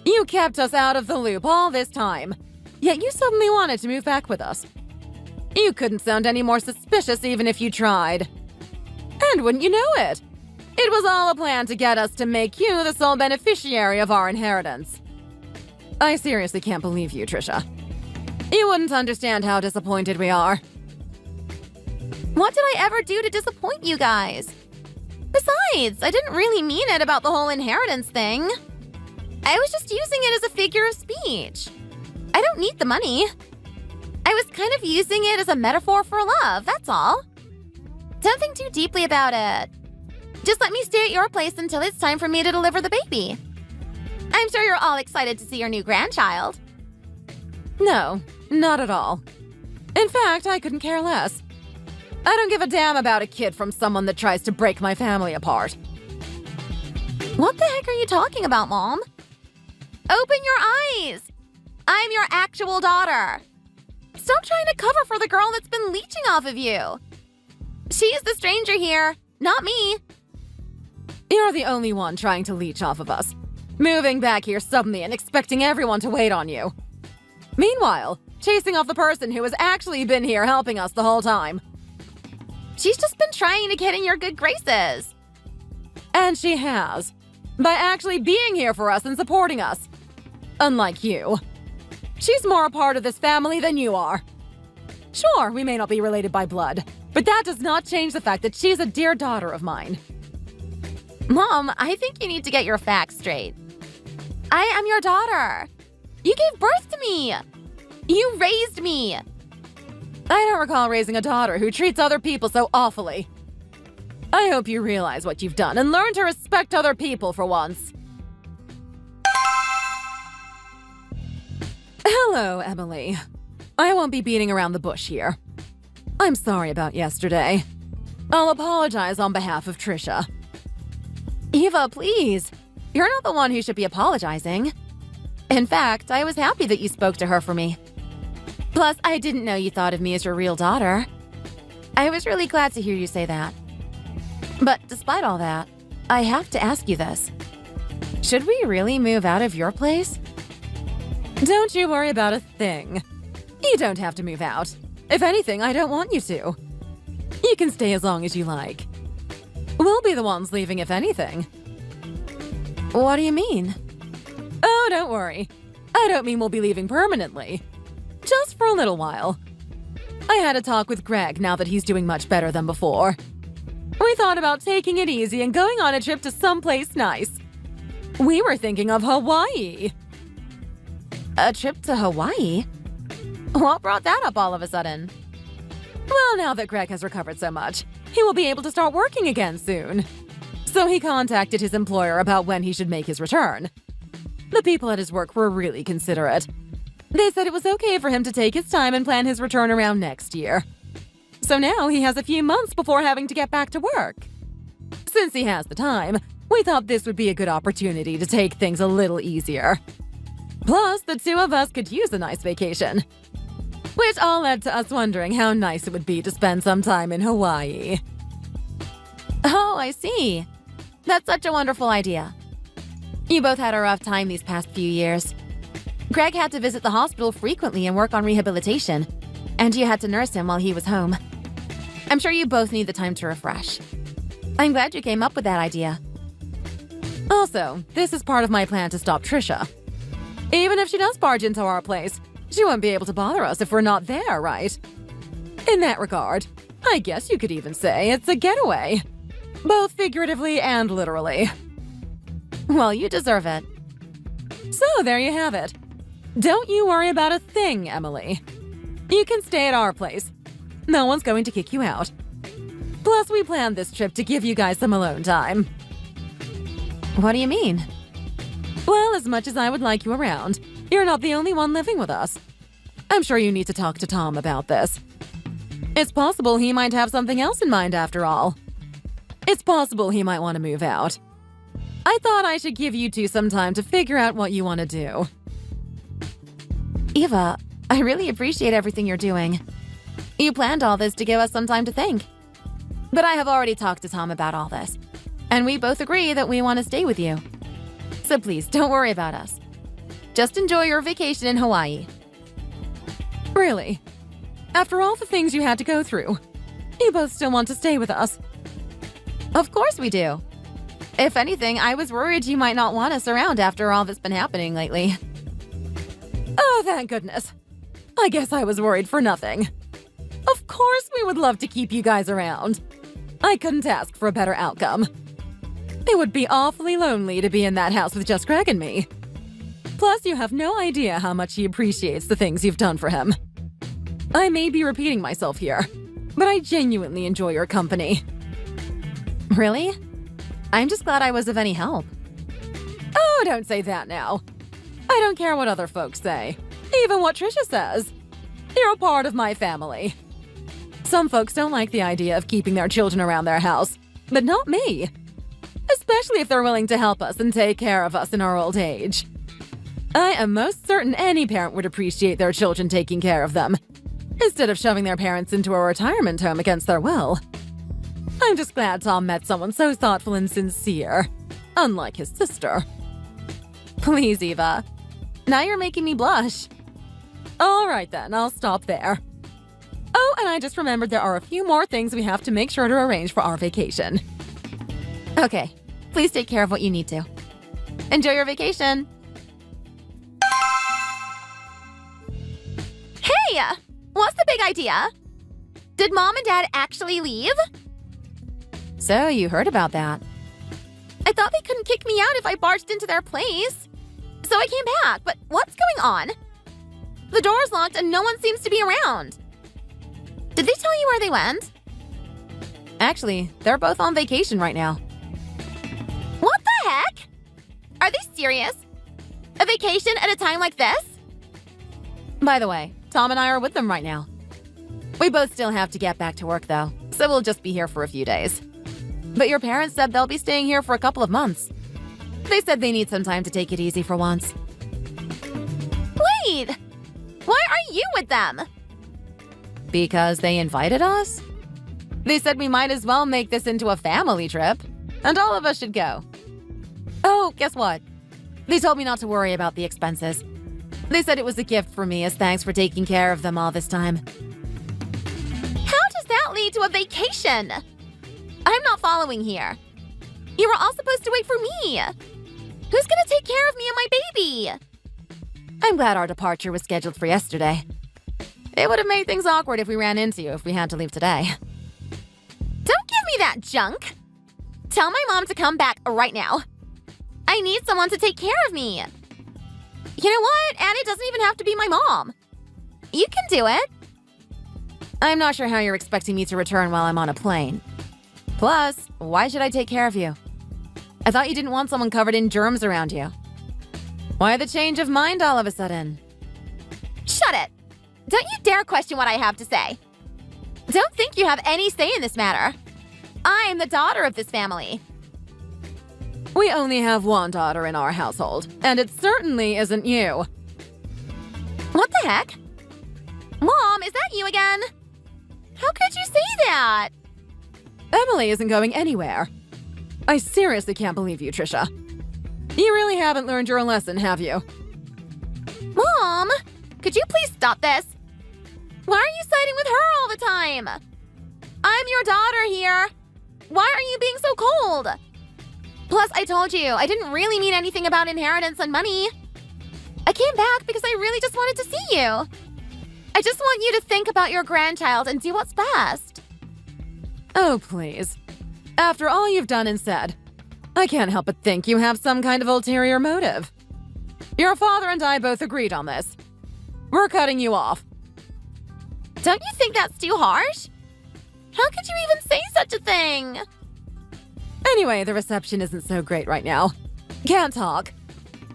You kept us out of the loop all this time, yet you suddenly wanted to move back with us. You couldn't sound any more suspicious even if you tried. And wouldn't you know it? It was all a plan to get us to make you the sole beneficiary of our inheritance. I seriously can't believe you, Trisha. You wouldn't understand how disappointed we are. What did I ever do to disappoint you guys? Besides, I didn't really mean it about the whole inheritance thing. I was just using it as a figure of speech. I don't need the money. I was kind of using it as a metaphor for love, that's all. Don't think too deeply about it. Just let me stay at your place until it's time for me to deliver the baby. I'm sure you're all excited to see your new grandchild. No, not at all. In fact, I couldn't care less. I don't give a damn about a kid from someone that tries to break my family apart. What the heck are you talking about, Mom? Open your eyes! I'm your actual daughter. Stop trying to cover for the girl that's been leeching off of you. She's the stranger here, not me. You're the only one trying to leech off of us. Moving back here suddenly and expecting everyone to wait on you. Meanwhile, chasing off the person who has actually been here helping us the whole time. She's just been trying to get in your good graces. And she has. By actually being here for us and supporting us. Unlike you. She's more a part of this family than you are. Sure, we may not be related by blood, but that does not change the fact that she's a dear daughter of mine. Mom, I think you need to get your facts straight. I am your daughter. You gave birth to me. You raised me. I don't recall raising a daughter who treats other people so awfully. I hope you realize what you've done and learn to respect other people for once. Hello, Emily. I won't be beating around the bush here. I'm sorry about yesterday. I'll apologize on behalf of Trisha. Eva, please. You're not the one who should be apologizing. In fact, I was happy that you spoke to her for me. Plus, I didn't know you thought of me as your real daughter. I was really glad to hear you say that. But despite all that, I have to ask you this. Should we really move out of your place? Don't you worry about a thing. You don't have to move out. If anything, I don't want you to. You can stay as long as you like. We'll be the ones leaving if anything. What do you mean? Oh, don't worry. I don't mean we'll be leaving permanently. Just for a little while. I had a talk with Greg now that he's doing much better than before. We thought about taking it easy and going on a trip to someplace nice. We were thinking of Hawaii. A trip to Hawaii? What brought that up all of a sudden? Well, now that Greg has recovered so much, he will be able to start working again soon. So he contacted his employer about when he should make his return. The people at his work were really considerate. They said it was okay for him to take his time and plan his return around next year. So now he has a few months before having to get back to work. Since he has the time, we thought this would be a good opportunity to take things a little easier. Plus, the two of us could use a nice vacation. Which all led to us wondering how nice it would be to spend some time in Hawaii. Oh, I see. That's such a wonderful idea. You both had a rough time these past few years. Greg had to visit the hospital frequently and work on rehabilitation, and you had to nurse him while he was home. I'm sure you both need the time to refresh. I'm glad you came up with that idea. Also, this is part of my plan to stop Trisha. Even if she does barge into our place, she won't be able to bother us if we're not there, right? In that regard, I guess you could even say it's a getaway. Both figuratively and literally. Well, you deserve it. So there you have it. Don't you worry about a thing, Emily. You can stay at our place. No one's going to kick you out. Plus, we planned this trip to give you guys some alone time. What do you mean? Well, as much as I would like you around, you're not the only one living with us. I'm sure you need to talk to Tom about this. It's possible he might have something else in mind after all. It's possible he might want to move out. I thought I should give you two some time to figure out what you want to do. Eva, I really appreciate everything you're doing. You planned all this to give us some time to think. But I have already talked to Tom about all this, and we both agree that we want to stay with you. So please, don't worry about us. Just enjoy your vacation in Hawaii. Really? After all the things you had to go through, you both still want to stay with us? Of course we do. If anything, I was worried you might not want us around after all that's been happening lately. Oh, thank goodness. I guess I was worried for nothing. Of course we would love to keep you guys around. I couldn't ask for a better outcome. It would be awfully lonely to be in that house with just Greg and me. Plus, you have no idea how much he appreciates the things you've done for him. I may be repeating myself here, but I genuinely enjoy your company. Really? I'm just glad I was of any help. Oh, don't say that now. I don't care what other folks say. Even what Trisha says. You're a part of my family. Some folks don't like the idea of keeping their children around their house, but not me. Especially if they're willing to help us and take care of us in our old age. I am most certain any parent would appreciate their children taking care of them, instead of shoving their parents into a retirement home against their will. I'm just glad Tom met someone so thoughtful and sincere, unlike his sister. Please, Eva. Now you're making me blush. All right then, I'll stop there. Oh, and I just remembered there are a few more things we have to make sure to arrange for our vacation. Okay, please take care of what you need to. Enjoy your vacation. Hey! What's the big idea? Did Mom and Dad actually leave? So, you heard about that. I thought they couldn't kick me out if I barged into their place. So I came back, but what's going on? The door's locked and no one seems to be around. Did they tell you where they went? Actually, they're both on vacation right now. What the heck? Are they serious? A vacation at a time like this? By the way, Tom and I are with them right now. We both still have to get back to work though, so we'll just be here for a few days. But your parents said they'll be staying here for a couple of months. They said they need some time to take it easy for once. Wait! Why are you with them? Because they invited us? They said we might as well make this into a family trip, and all of us should go. Oh, guess what? They told me not to worry about the expenses. They said it was a gift for me as thanks for taking care of them all this time. How does that lead to a vacation? I'm not following here. You were all supposed to wait for me. Who's gonna take care of me and my baby? I'm glad our departure was scheduled for yesterday. It would have made things awkward if we ran into you if we had to leave today. Don't give me that junk. Tell my mom to come back right now. I need someone to take care of me. You know what? Annie doesn't even have to be my mom. You can do it. I'm not sure how you're expecting me to return while I'm on a plane. Plus, why should I take care of you? I thought you didn't want someone covered in germs around you. Why the change of mind all of a sudden? Shut it! Don't you dare question what I have to say. Don't think you have any say in this matter. I'm the daughter of this family. We only have one daughter in our household, and it certainly isn't you. What the heck? Mom, is that you again? How could you say that? Emily isn't going anywhere. I seriously can't believe you, Trisha. You really haven't learned your lesson, have you? Mom, could you please stop this? Why are you siding with her all the time? I'm your daughter here. Why are you being so cold? Plus, I told you, I didn't really mean anything about inheritance and money. I came back because I really just wanted to see you. I just want you to think about your grandchild and do what's best. Oh, please. After all you've done and said, I can't help but think you have some kind of ulterior motive. Your father and I both agreed on this. We're cutting you off. Don't you think that's too harsh? How could you even say such a thing? Anyway, the reception isn't so great right now. Can't talk.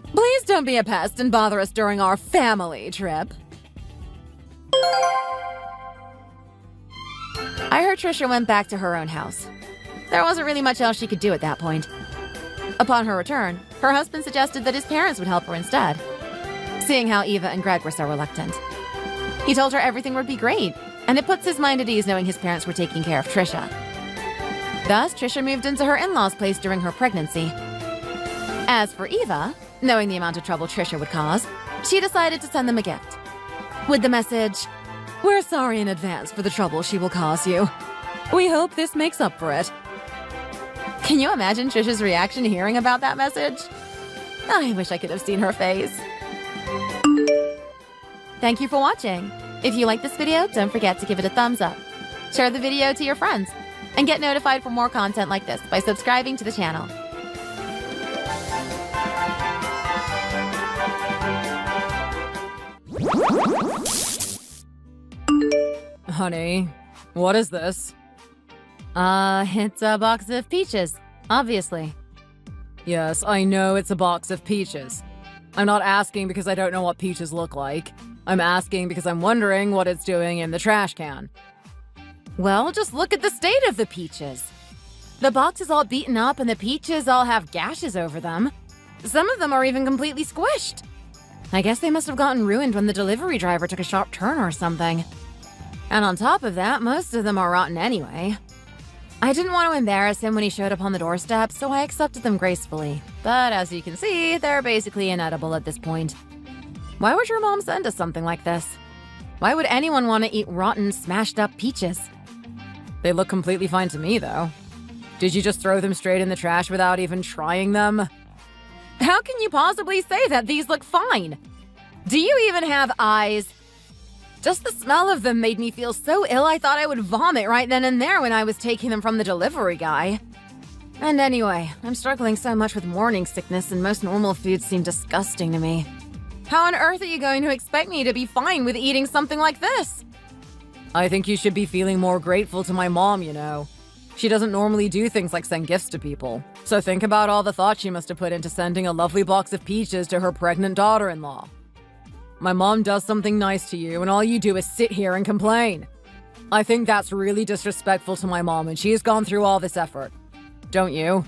Please don't be a pest and bother us during our family trip. I heard Trisha went back to her own house. There wasn't really much else she could do at that point. Upon her return, her husband suggested that his parents would help her instead, seeing how Eva and Greg were so reluctant. He told her everything would be great, and it puts his mind at ease knowing his parents were taking care of Trisha. Thus, Trisha moved into her in-laws' place during her pregnancy. As for Eva, knowing the amount of trouble Trisha would cause, she decided to send them a gift. With the message, "We're sorry in advance for the trouble she will cause you. We hope this makes up for it." Can you imagine Trisha's reaction hearing about that message? I wish I could have seen her face. Thank you for watching. If you like this video, don't forget to give it a thumbs up. Share the video to your friends, and get notified for more content like this by subscribing to the channel. Honey, what is this? It's a box of peaches, obviously. Yes, I know it's a box of peaches. I'm not asking because I don't know what peaches look like. I'm asking because I'm wondering what it's doing in the trash can. Well, just look at the state of the peaches. The box is all beaten up and the peaches all have gashes over them. Some of them are even completely squished. I guess they must have gotten ruined when the delivery driver took a sharp turn or something. And on top of that, most of them are rotten anyway. I didn't want to embarrass him when he showed up on the doorstep, so I accepted them gracefully. But as you can see, they're basically inedible at this point. Why would your mom send us something like this? Why would anyone want to eat rotten, smashed up peaches? They look completely fine to me, though. Did you just throw them straight in the trash without even trying them? How can you possibly say that these look fine? Do you even have eyes? Just the smell of them made me feel so ill I thought I would vomit right then and there when I was taking them from the delivery guy. And anyway, I'm struggling so much with morning sickness and most normal foods seem disgusting to me. How on earth are you going to expect me to be fine with eating something like this? I think you should be feeling more grateful to my mom, you know. She doesn't normally do things like send gifts to people. So think about all the thought she must have put into sending a lovely box of peaches to her pregnant daughter-in-law. My mom does something nice to you, and all you do is sit here and complain. I think that's really disrespectful to my mom, and she's gone through all this effort. Don't you?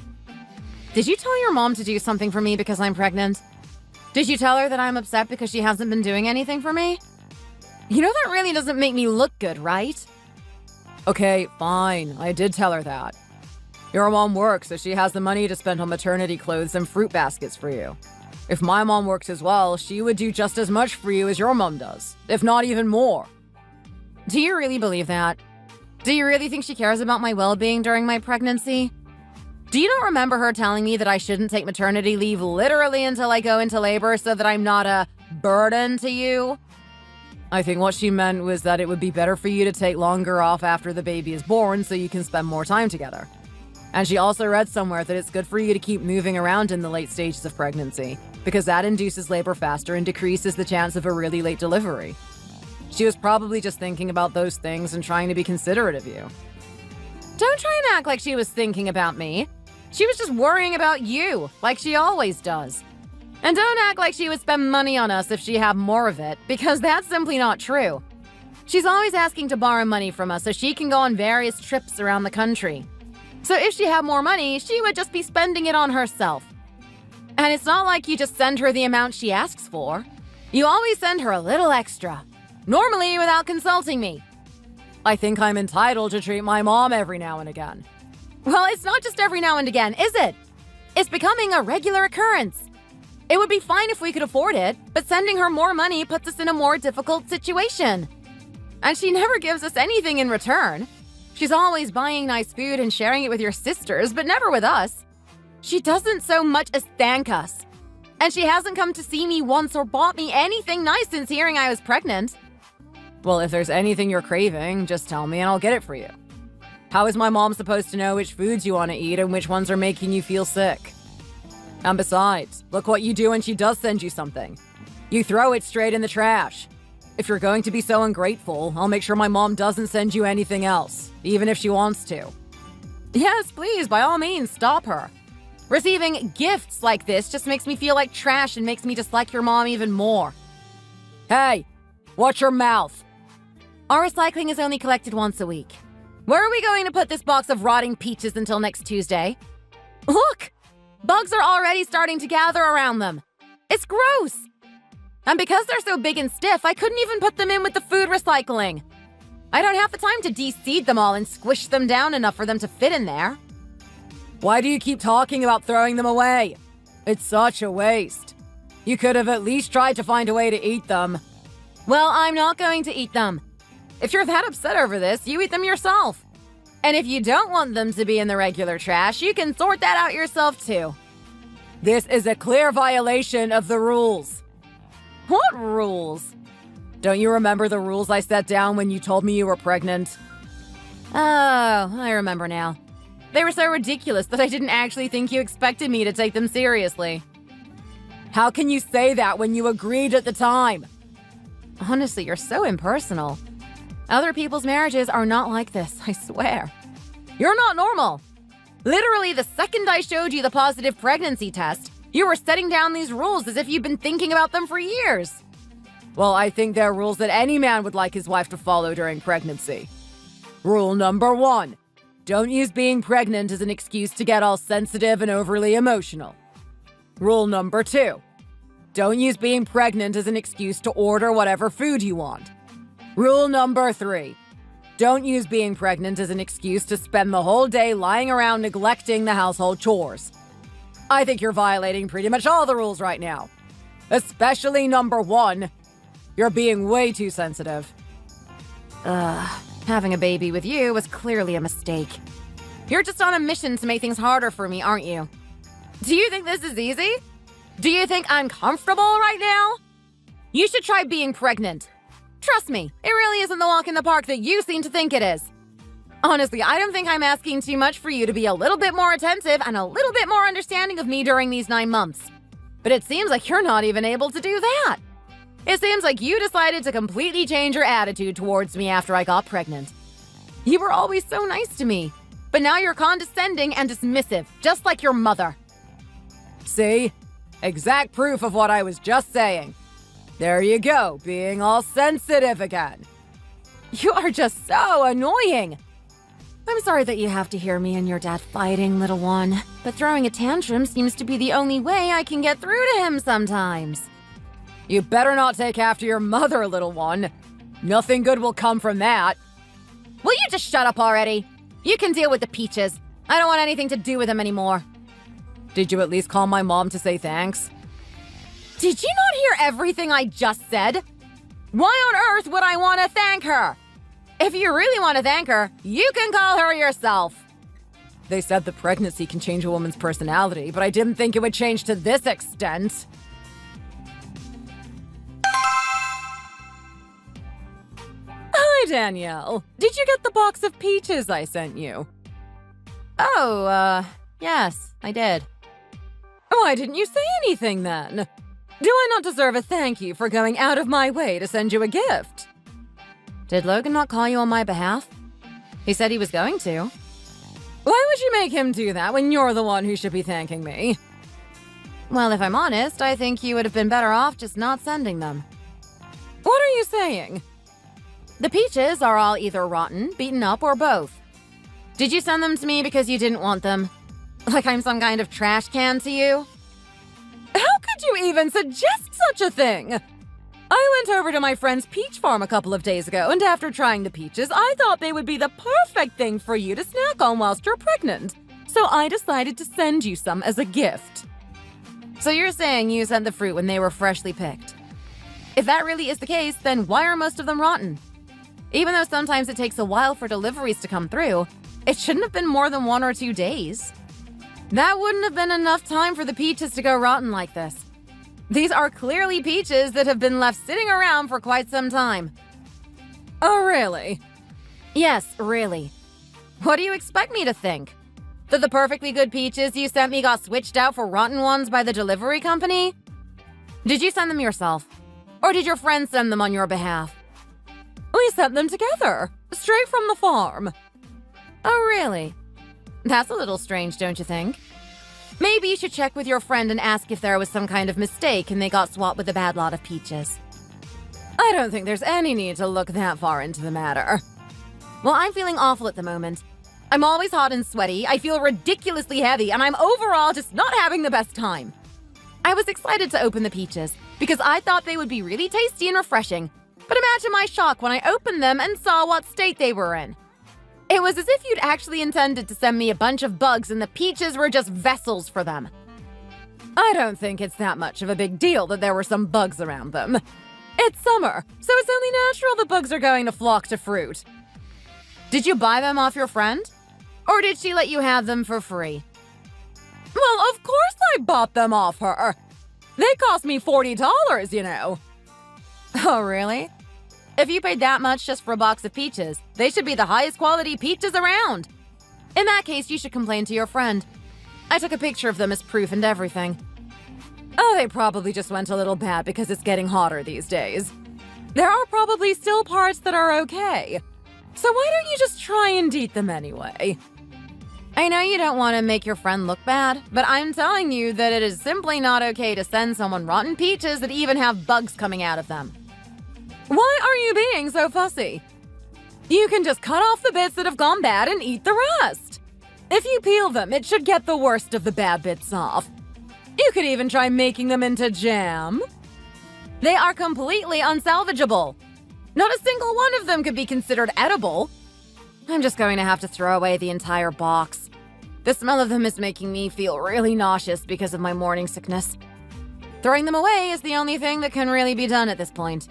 Did you tell your mom to do something for me because I'm pregnant? Did you tell her that I'm upset because she hasn't been doing anything for me? You know that really doesn't make me look good, right? Okay, fine. I did tell her that. Your mom works, so she has the money to spend on maternity clothes and fruit baskets for you. If my mom works as well, she would do just as much for you as your mom does, if not even more. Do you really believe that? Do you really think she cares about my well-being during my pregnancy? Do you not remember her telling me that I shouldn't take maternity leave literally until I go into labor so that I'm not a burden to you? I think what she meant was that it would be better for you to take longer off after the baby is born so you can spend more time together. And she also read somewhere that it's good for you to keep moving around in the late stages of pregnancy, because that induces labor faster and decreases the chance of a really late delivery. She was probably just thinking about those things and trying to be considerate of you. Don't try and act like she was thinking about me. She was just worrying about you, like she always does. And don't act like she would spend money on us if she had more of it, because that's simply not true. She's always asking to borrow money from us so she can go on various trips around the country. So if she had more money, she would just be spending it on herself. And it's not like you just send her the amount she asks for. You always send her a little extra, normally without consulting me. I think I'm entitled to treat my mom every now and again. Well, it's not just every now and again, is it? It's becoming a regular occurrence. It would be fine if we could afford it, but sending her more money puts us in a more difficult situation. And she never gives us anything in return. She's always buying nice food and sharing it with your sisters, but never with us. She doesn't so much as thank us. And she hasn't come to see me once or bought me anything nice since hearing I was pregnant. Well, if there's anything you're craving, just tell me and I'll get it for you. How is my mom supposed to know which foods you want to eat and which ones are making you feel sick? And besides, look what you do when she does send you something. You throw it straight in the trash. If you're going to be so ungrateful, I'll make sure my mom doesn't send you anything else, even if she wants to. Yes, please, by all means, stop her. Receiving gifts like this just makes me feel like trash and makes me dislike your mom even more. Hey, watch your mouth. Our recycling is only collected once a week. Where are we going to put this box of rotting peaches until next Tuesday? Look! Bugs are already starting to gather around them. It's gross! And because they're so big and stiff, I couldn't even put them in with the food recycling. I don't have the time to de-seed them all and squish them down enough for them to fit in there. Why do you keep talking about throwing them away? It's such a waste. You could have at least tried to find a way to eat them. Well, I'm not going to eat them. If you're that upset over this, you eat them yourself. And if you don't want them to be in the regular trash, you can sort that out yourself too. This is a clear violation of the rules. What rules? Don't you remember the rules I set down when you told me you were pregnant? Oh, I remember now. They were so ridiculous that I didn't actually think you expected me to take them seriously. How can you say that when you agreed at the time? Honestly, you're so impersonal. Other people's marriages are not like this, I swear. You're not normal. Literally, the second I showed you the positive pregnancy test, you were setting down these rules as if you've been thinking about them for years. Well, I think they're rules that any man would like his wife to follow during pregnancy. Rule number 1. Don't use being pregnant as an excuse to get all sensitive and overly emotional. Rule number 2. Don't use being pregnant as an excuse to order whatever food you want. Rule number 3. Don't use being pregnant as an excuse to spend the whole day lying around neglecting the household chores. I think you're violating pretty much all the rules right now. Especially number 1. You're being way too sensitive. Having a baby with you was clearly a mistake. You're just on a mission to make things harder for me, aren't you? Do you think this is easy? Do you think I'm comfortable right now? You should try being pregnant. Trust me, it really isn't the walk in the park that you seem to think it is. Honestly, I don't think I'm asking too much for you to be a little bit more attentive and a little bit more understanding of me during these 9 months. But it seems like you're not even able to do that. It seems like you decided to completely change your attitude towards me after I got pregnant. You were always so nice to me, but now you're condescending and dismissive, just like your mother. See? Exact proof of what I was just saying. There you go, being all sensitive again. You are just so annoying. I'm sorry that you have to hear me and your dad fighting, little one, but throwing a tantrum seems to be the only way I can get through to him sometimes. You better not take after your mother, little one. Nothing good will come from that. Will you just shut up already? You can deal with the Peaches. I don't want anything to do with them anymore. Did you at least call my mom to say thanks? Did you not hear everything I just said? Why on earth would I want to thank her? If you really want to thank her, you can call her yourself. They said the pregnancy can change a woman's personality, but I didn't think it would change to this extent. Hi, Danielle. Did you get the box of peaches I sent you? Oh, yes, I did. Why didn't you say anything then? Do I not deserve a thank you for going out of my way to send you a gift? Did Logan not call you on my behalf? He said he was going to. Why would you make him do that when you're the one who should be thanking me? Well, if I'm honest, I think you would have been better off just not sending them. What are you saying? The peaches are all either rotten, beaten up, or both. Did you send them to me because you didn't want them? Like I'm some kind of trash can to you? How could you even suggest such a thing? I went over to my friend's peach farm a couple of days ago, and after trying the peaches, I thought they would be the perfect thing for you to snack on whilst you're pregnant. So I decided to send you some as a gift. So you're saying you sent the fruit when they were freshly picked? If that really is the case, then why are most of them rotten? Even though sometimes it takes a while for deliveries to come through, it shouldn't have been more than 1 or 2 days. That wouldn't have been enough time for the peaches to go rotten like this. These are clearly peaches that have been left sitting around for quite some time. Oh, really? Yes, really. What do you expect me to think? That the perfectly good peaches you sent me got switched out for rotten ones by the delivery company? Did you send them yourself? Or did your friend send them on your behalf? We sent them together, straight from the farm. Oh, really? That's a little strange, don't you think? Maybe you should check with your friend and ask if there was some kind of mistake and they got swapped with a bad lot of peaches. I don't think there's any need to look that far into the matter. Well, I'm feeling awful at the moment. I'm always hot and sweaty, I feel ridiculously heavy, and I'm overall just not having the best time. I was excited to open the peaches because I thought they would be really tasty and refreshing. But imagine my shock when I opened them and saw what state they were in. It was as if you'd actually intended to send me a bunch of bugs and the peaches were just vessels for them. I don't think it's that much of a big deal that there were some bugs around them. It's summer, so it's only natural the bugs are going to flock to fruit. Did you buy them off your friend? Or did she let you have them for free? Well, of course I bought them off her. They cost me $40, you know. Oh, really? If you paid that much just for a box of peaches, they should be the highest quality peaches around. In that case, you should complain to your friend. I took a picture of them as proof and everything. Oh, they probably just went a little bad because it's getting hotter these days. There are probably still parts that are okay. So why don't you just try and eat them anyway? I know you don't want to make your friend look bad, but I'm telling you that it is simply not okay to send someone rotten peaches that even have bugs coming out of them. Why are you being so fussy? You can just cut off the bits that have gone bad and eat the rest. If you peel them, it should get the worst of the bad bits off. You could even try making them into jam. They are completely unsalvageable. Not a single one of them could be considered edible. I'm just going to have to throw away the entire box. The smell of them is making me feel really nauseous because of my morning sickness. Throwing them away is the only thing that can really be done at this point.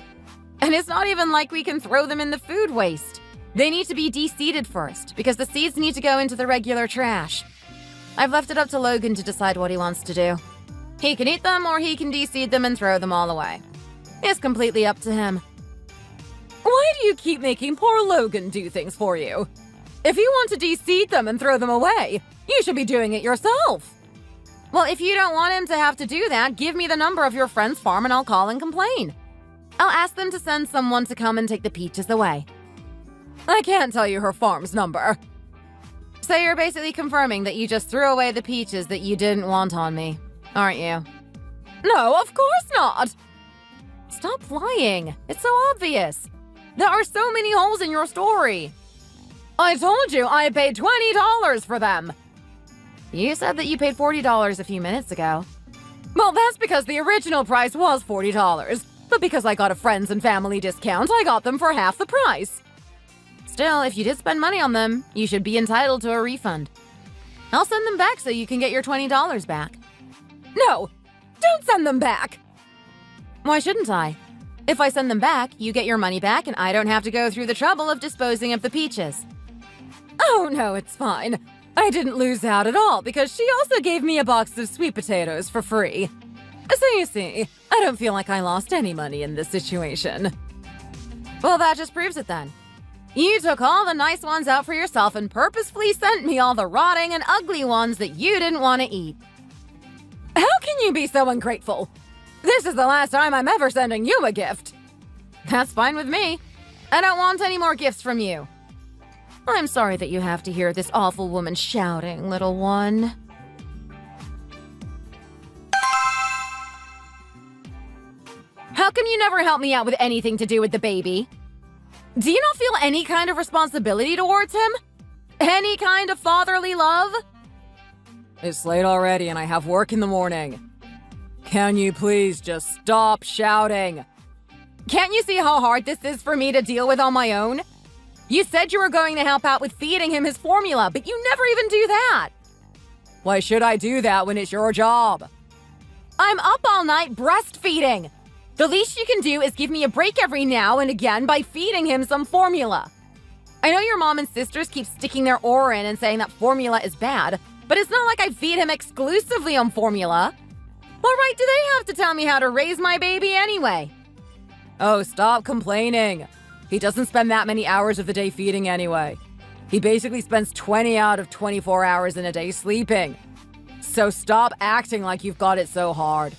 And it's not even like we can throw them in the food waste. They need to be de-seeded first, because the seeds need to go into the regular trash. I've left it up to Logan to decide what he wants to do. He can eat them or he can de-seed them and throw them all away. It's completely up to him. Why do you keep making poor Logan do things for you? If you want to de-seed them and throw them away, you should be doing it yourself. Well, if you don't want him to have to do that, give me the number of your friend's farm and I'll call and complain. I'll ask them to send someone to come and take the peaches away. I can't tell you her farm's number. So you're basically confirming that you just threw away the peaches that you didn't want on me, aren't you? No, of course not. Stop lying. It's so obvious. There are so many holes in your story. I told you I paid $20 for them. You said that you paid $40 a few minutes ago. Well, that's because the original price was $40. But because I got a friends and family discount, I got them for half the price. Still, if you did spend money on them, you should be entitled to a refund. I'll send them back so you can get your $20 back. No, don't send them back. Why shouldn't I? If I send them back, you get your money back and I don't have to go through the trouble of disposing of the peaches. Oh, no, it's fine. I didn't lose out at all because she also gave me a box of sweet potatoes for free. So you see, I don't feel like I lost any money in this situation. Well, that just proves it then. You took all the nice ones out for yourself and purposefully sent me all the rotting and ugly ones that you didn't want to eat. How can you be so ungrateful? This is the last time I'm ever sending you a gift. That's fine with me. I don't want any more gifts from you. I'm sorry that you have to hear this awful woman shouting, little one. How come you never help me out with anything to do with the baby? Do you not feel any kind of responsibility towards him? Any kind of fatherly love? It's late already and I have work in the morning. Can you please just stop shouting? Can't you see how hard this is for me to deal with on my own? You said you were going to help out with feeding him his formula, but you never even do that. Why should I do that when it's your job? I'm up all night breastfeeding. The least you can do is give me a break every now and again by feeding him some formula. I know your mom and sisters keep sticking their oar in and saying that formula is bad, but it's not like I feed him exclusively on formula. What right do they have to tell me how to raise my baby anyway? Oh, stop complaining. He doesn't spend that many hours of the day feeding anyway. He basically spends 20 out of 24 hours in a day sleeping. So stop acting like you've got it so hard.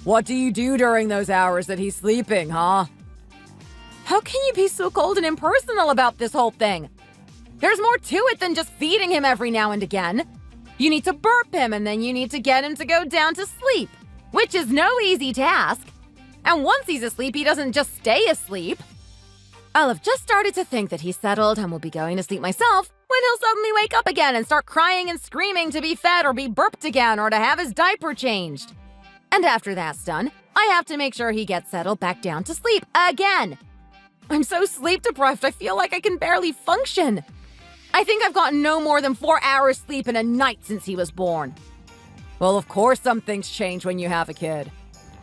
What do you do during those hours that he's sleeping, huh? How can you be so cold and impersonal about this whole thing? There's more to it than just feeding him every now and again. You need to burp him and then you need to get him to go down to sleep, which is no easy task. And once he's asleep, he doesn't just stay asleep. I'll have just started to think that he's settled and will be going to sleep myself when he'll suddenly wake up again and start crying and screaming to be fed or be burped again or to have his diaper changed. And after that's done, I have to make sure he gets settled back down to sleep again. I'm so sleep deprived, I feel like I can barely function. I think I've gotten no more than 4 hours sleep in a night since he was born. Well, of course some things change when you have a kid.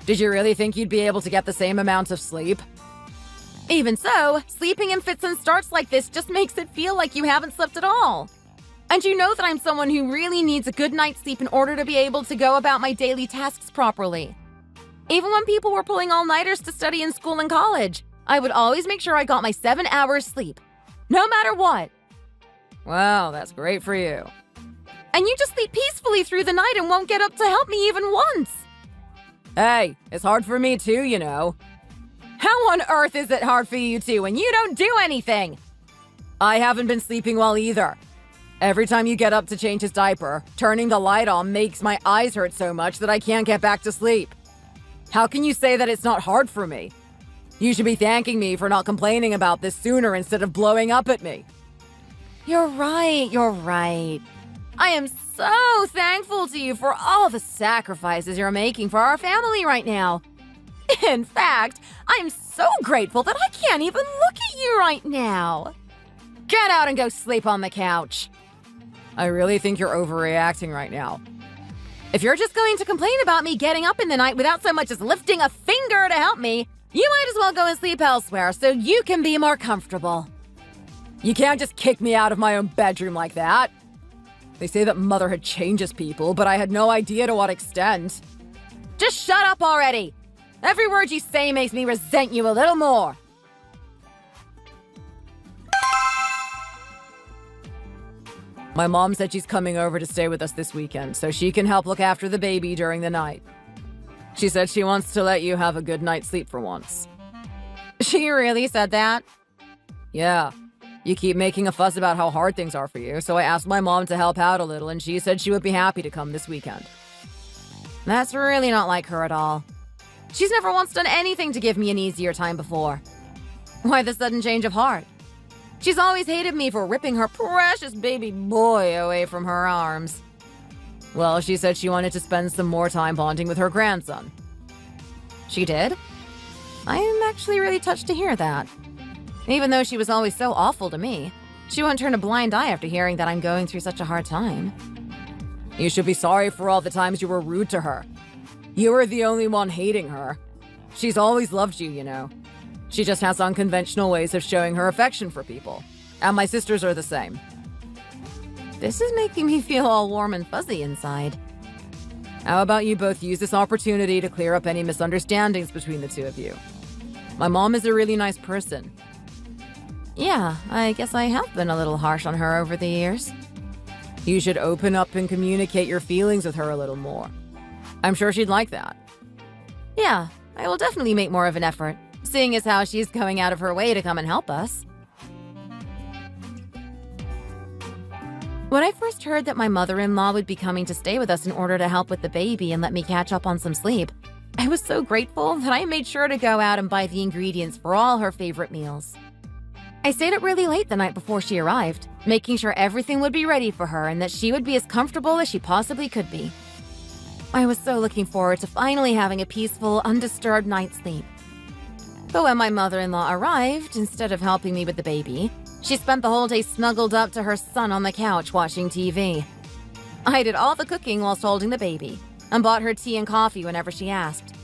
Did you really think you'd be able to get the same amount of sleep? Even so, sleeping in fits and starts like this just makes it feel like you haven't slept at all. And you know that I'm someone who really needs a good night's sleep in order to be able to go about my daily tasks properly. Even when people were pulling all-nighters to study in school and college, I would always make sure I got my 7 hours sleep, no matter what. Wow, that's great for you. And you just sleep peacefully through the night and won't get up to help me even once. Hey, it's hard for me too, you know. How on earth is it hard for you two when you don't do anything? I haven't been sleeping well either. Every time you get up to change his diaper, turning the light on makes my eyes hurt so much that I can't get back to sleep. How can you say that it's not hard for me? You should be thanking me for not complaining about this sooner instead of blowing up at me. You're right. I am so thankful to you for all the sacrifices you're making for our family right now. In fact, I'm so grateful that I can't even look at you right now. Get out and go sleep on the couch. I really think you're overreacting right now. If you're just going to complain about me getting up in the night without so much as lifting a finger to help me, you might as well go and sleep elsewhere so you can be more comfortable. You can't just kick me out of my own bedroom like that. They say that motherhood changes people, but I had no idea to what extent. Just shut up already. Every word you say makes me resent you a little more. My mom said she's coming over to stay with us this weekend, so she can help look after the baby during the night. She said she wants to let you have a good night's sleep for once. She really said that? Yeah. You keep making a fuss about how hard things are for you, so I asked my mom to help out a little, and she said she would be happy to come this weekend. That's really not like her at all. She's never once done anything to give me an easier time before. Why the sudden change of heart? She's always hated me for ripping her precious baby boy away from her arms. Well, she said she wanted to spend some more time bonding with her grandson. She did? I'm actually really touched to hear that. Even though she was always so awful to me, she won't turn a blind eye after hearing that I'm going through such a hard time. You should be sorry for all the times you were rude to her. You were the only one hating her. She's always loved you, you know. She just has unconventional ways of showing her affection for people. And my sisters are the same. This is making me feel all warm and fuzzy inside. How about you both use this opportunity to clear up any misunderstandings between the two of you? My mom is a really nice person. Yeah, I guess I have been a little harsh on her over the years. You should open up and communicate your feelings with her a little more. I'm sure she'd like that. Yeah, I will definitely make more of an effort, seeing as how she's going out of her way to come and help us. When I first heard that my mother-in-law would be coming to stay with us in order to help with the baby and let me catch up on some sleep, I was so grateful that I made sure to go out and buy the ingredients for all her favorite meals. I stayed up really late the night before she arrived, making sure everything would be ready for her and that she would be as comfortable as she possibly could be. I was so looking forward to finally having a peaceful, undisturbed night's sleep. But when my mother-in-law arrived, instead of helping me with the baby, she spent the whole day snuggled up to her son on the couch watching TV. I did all the cooking whilst holding the baby, and bought her tea and coffee whenever she asked.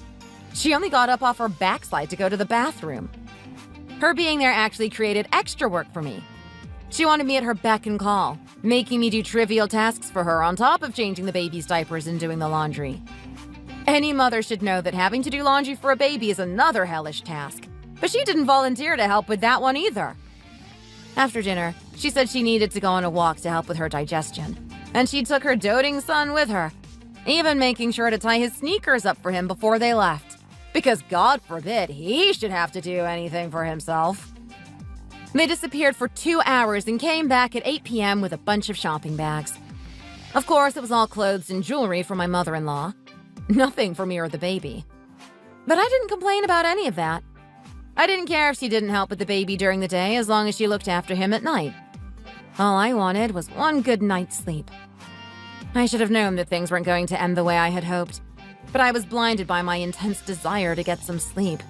She only got up off her backside to go to the bathroom. Her being there actually created extra work for me. She wanted me at her beck and call, making me do trivial tasks for her on top of changing the baby's diapers and doing the laundry. Any mother should know that having to do laundry for a baby is another hellish task, but she didn't volunteer to help with that one either. After dinner, she said she needed to go on a walk to help with her digestion, and she took her doting son with her, even making sure to tie his sneakers up for him before they left, because God forbid he should have to do anything for himself. They disappeared for 2 hours and came back at 8 p.m. with a bunch of shopping bags. Of course, it was all clothes and jewelry for my mother-in-law. Nothing for me or the baby. But I didn't complain about any of that. I didn't care if she didn't help with the baby during the day as long as she looked after him at night. All I wanted was one good night's sleep. I should have known that things weren't going to end the way I had hoped, but I was blinded by my intense desire to get some sleep.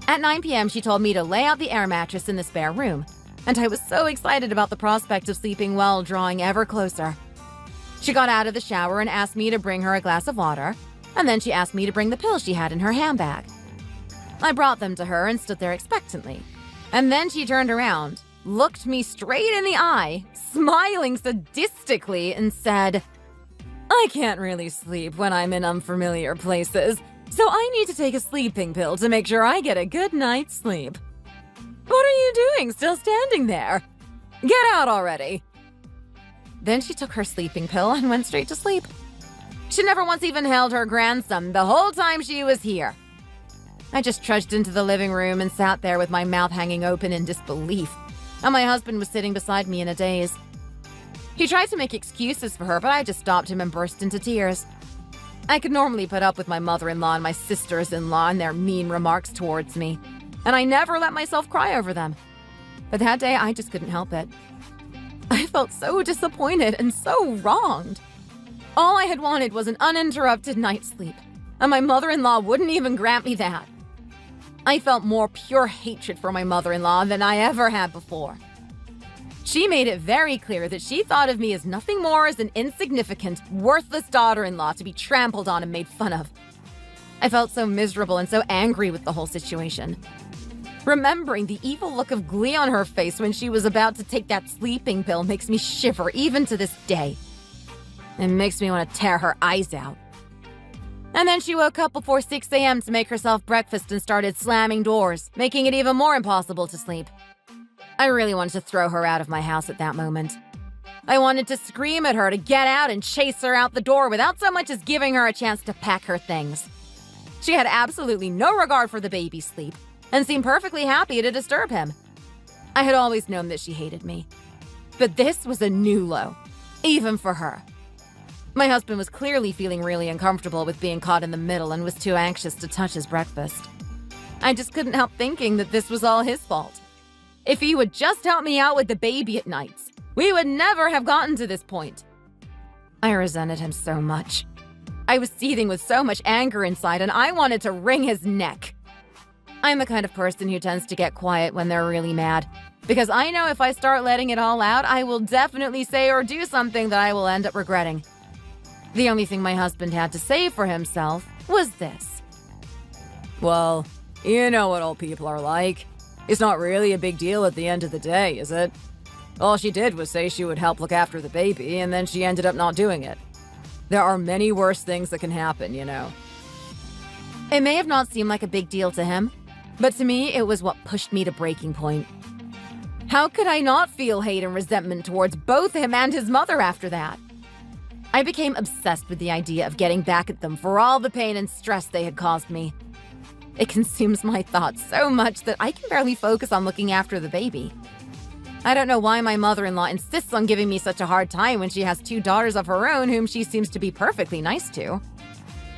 At 9 p.m., she told me to lay out the air mattress in the spare room, and I was so excited about the prospect of sleeping well, drawing ever closer. She got out of the shower and asked me to bring her a glass of water, and then she asked me to bring the pills she had in her handbag. I brought them to her and stood there expectantly, and then she turned around, looked me straight in the eye, smiling sadistically, and said, "I can't really sleep when I'm in unfamiliar places, so I need to take a sleeping pill to make sure I get a good night's sleep." "What are you doing, still standing there? Get out already." Then she took her sleeping pill and went straight to sleep. She never once even held her grandson the whole time she was here. I just trudged into the living room and sat there with my mouth hanging open in disbelief, and my husband was sitting beside me in a daze. He tried to make excuses for her, but I just stopped him and burst into tears. I could normally put up with my mother-in-law and my sisters-in-law and their mean remarks towards me, and I never let myself cry over them. But that day, I just couldn't help it. I felt so disappointed and so wronged. All I had wanted was an uninterrupted night's sleep, and my mother-in-law wouldn't even grant me that. I felt more pure hatred for my mother-in-law than I ever had before. She made it very clear that she thought of me as nothing more as an insignificant, worthless daughter-in-law to be trampled on and made fun of. I felt so miserable and so angry with the whole situation. Remembering the evil look of glee on her face when she was about to take that sleeping pill makes me shiver even to this day. It makes me want to tear her eyes out. And then she woke up before 6 a.m. to make herself breakfast and started slamming doors, making it even more impossible to sleep. I really wanted to throw her out of my house at that moment. I wanted to scream at her to get out and chase her out the door without so much as giving her a chance to pack her things. She had absolutely no regard for the baby's sleep and seemed perfectly happy to disturb him. I had always known that she hated me. But this was a new low, even for her. My husband was clearly feeling really uncomfortable with being caught in the middle and was too anxious to touch his breakfast. I just couldn't help thinking that this was all his fault. If he would just help me out with the baby at nights, we would never have gotten to this point. I resented him so much. I was seething with so much anger inside, and I wanted to wring his neck. I'm the kind of person who tends to get quiet when they're really mad, because I know if I start letting it all out, I will definitely say or do something that I will end up regretting. The only thing my husband had to say for himself was this. Well, you know what old people are like. It's not really a big deal at the end of the day, is it? All she did was say she would help look after the baby, and then she ended up not doing it. There are many worse things that can happen, you know. It may have not seemed like a big deal to him, but to me, it was what pushed me to breaking point. How could I not feel hate and resentment towards both him and his mother after that? I became obsessed with the idea of getting back at them for all the pain and stress they had caused me. It consumes my thoughts so much that I can barely focus on looking after the baby. I don't know why my mother-in-law insists on giving me such a hard time when she has 2 daughters of her own whom she seems to be perfectly nice to.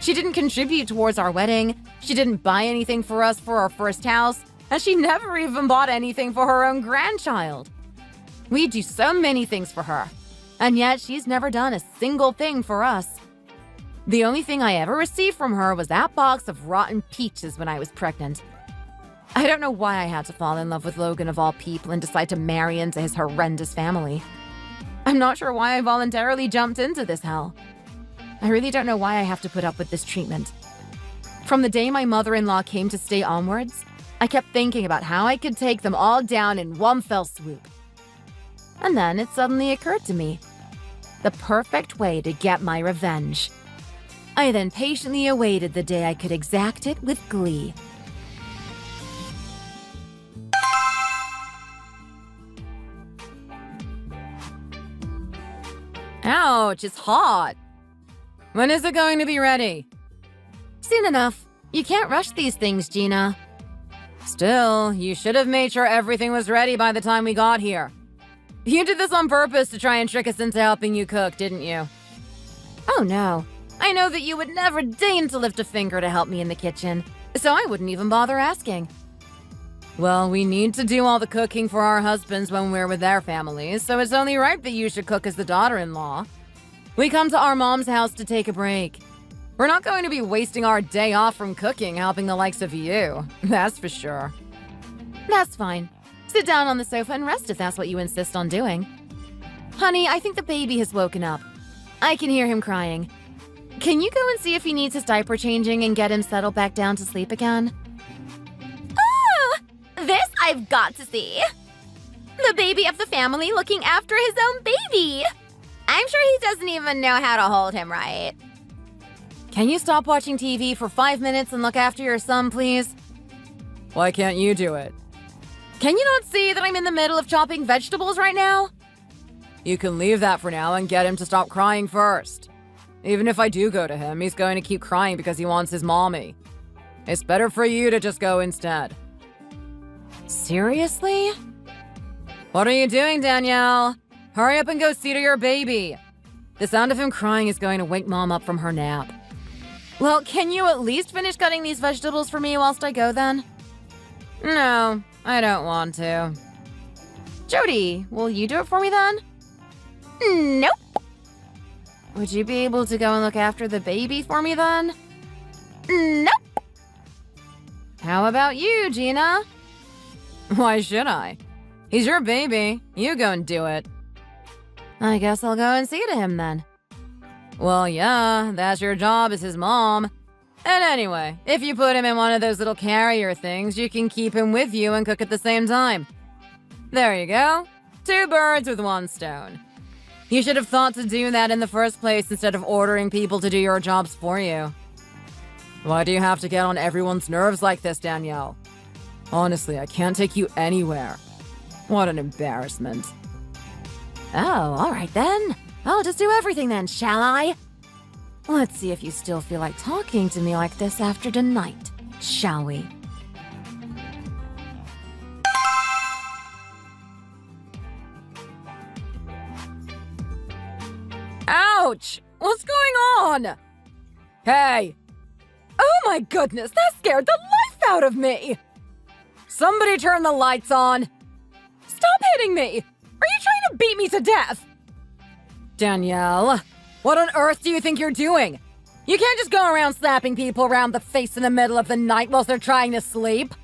She didn't contribute towards our wedding, she didn't buy anything for us for our first house, and she never even bought anything for her own grandchild. We do so many things for her, and yet she's never done a single thing for us. The only thing I ever received from her was that box of rotten peaches when I was pregnant. I don't know why I had to fall in love with Logan of all people and decide to marry into his horrendous family. I'm not sure why I voluntarily jumped into this hell. I really don't know why I have to put up with this treatment. From the day my mother-in-law came to stay onwards, I kept thinking about how I could take them all down in one fell swoop. And then it suddenly occurred to me. The perfect way to get my revenge. I then patiently awaited the day I could exact it with glee. Ouch, it's hot. When is it going to be ready? Soon enough. You can't rush these things, Gina. Still, you should have made sure everything was ready by the time we got here. You did this on purpose to try and trick us into helping you cook, didn't you? Oh no. I know that you would never deign to lift a finger to help me in the kitchen, so I wouldn't even bother asking. Well, we need to do all the cooking for our husbands when we're with their families, so it's only right that you should cook as the daughter-in-law. We come to our mom's house to take a break. We're not going to be wasting our day off from cooking helping the likes of you, that's for sure. That's fine. Sit down on the sofa and rest if that's what you insist on doing. Honey, I think the baby has woken up. I can hear him crying. Can you go and see if he needs his diaper changing and get him settled back down to sleep again? Oh! This I've got to see. The baby of the family looking after his own baby. I'm sure he doesn't even know how to hold him right. Can you stop watching TV for 5 minutes and look after your son, please? Why can't you do it? Can you not see that I'm in the middle of chopping vegetables right now? You can leave that for now and get him to stop crying first. Even if I do go to him, he's going to keep crying because he wants his mommy. It's better for you to just go instead. Seriously? What are you doing, Danielle? Hurry up and go see to your baby. The sound of him crying is going to wake Mom up from her nap. Well, can you at least finish cutting these vegetables for me whilst I go then? No, I don't want to. Jody, will you do it for me then? Nope. Would you be able to go and look after the baby for me then? Nope. How about you, Gina? Why should I? He's your baby. You go and do it. I guess I'll go and see to him then. Well, yeah, that's your job as his mom. And anyway, if you put him in one of those little carrier things, you can keep him with you and cook at the same time. There you go. 2 birds with 1 stone. You should have thought to do that in the first place instead of ordering people to do your jobs for you. Why do you have to get on everyone's nerves like this, Danielle? Honestly, I can't take you anywhere. What an embarrassment. Oh, all right then. I'll just do everything then, shall I? Let's see if you still feel like talking to me like this after tonight, shall we? Ouch! What's going on? Hey! Oh my goodness, that scared the life out of me! Somebody turn the lights on! Stop hitting me! Are you trying to beat me to death? Danielle, what on earth do you think you're doing? You can't just go around slapping people around the face in the middle of the night whilst they're trying to sleep.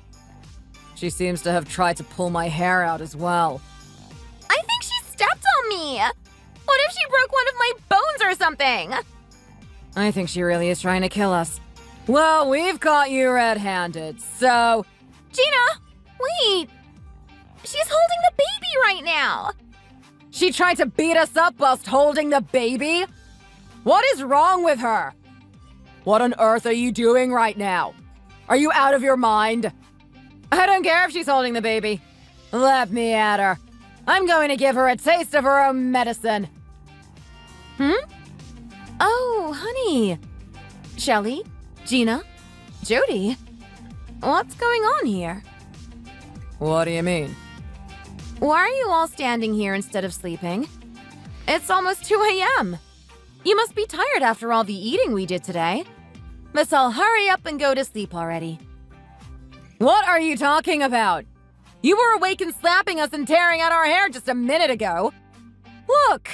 She seems to have tried to pull my hair out as well. I think she stepped on me! What if she broke one of my bones or something? I think she really is trying to kill us. Well, we've caught you red-handed, so... Gina! Wait! She's holding the baby right now! She tried to beat us up whilst holding the baby? What is wrong with her? What on earth are you doing right now? Are you out of your mind? I don't care if she's holding the baby. Let me at her. I'm going to give her a taste of her own medicine. Oh, honey. Shelly? Gina? Jody? What's going on here? What do you mean? Why are you all standing here instead of sleeping? It's almost 2 a.m. You must be tired after all the eating we did today. Let's all hurry up and go to sleep already. What are you talking about? You were awake and slapping us and tearing out our hair just a minute ago. Look!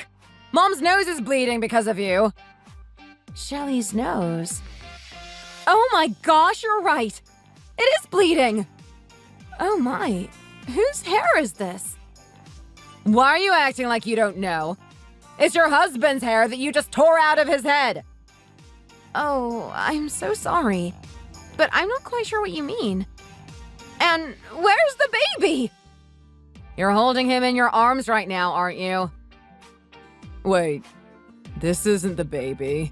Mom's nose is bleeding because of you. Shelly's nose. Oh my gosh, you're right. It is bleeding. Oh my. Whose hair is this? Why are you acting like you don't know? It's your husband's hair that you just tore out of his head. Oh, I'm so sorry. But I'm not quite sure what you mean. And where's the baby? You're holding him in your arms right now, aren't you? Wait, this isn't the baby.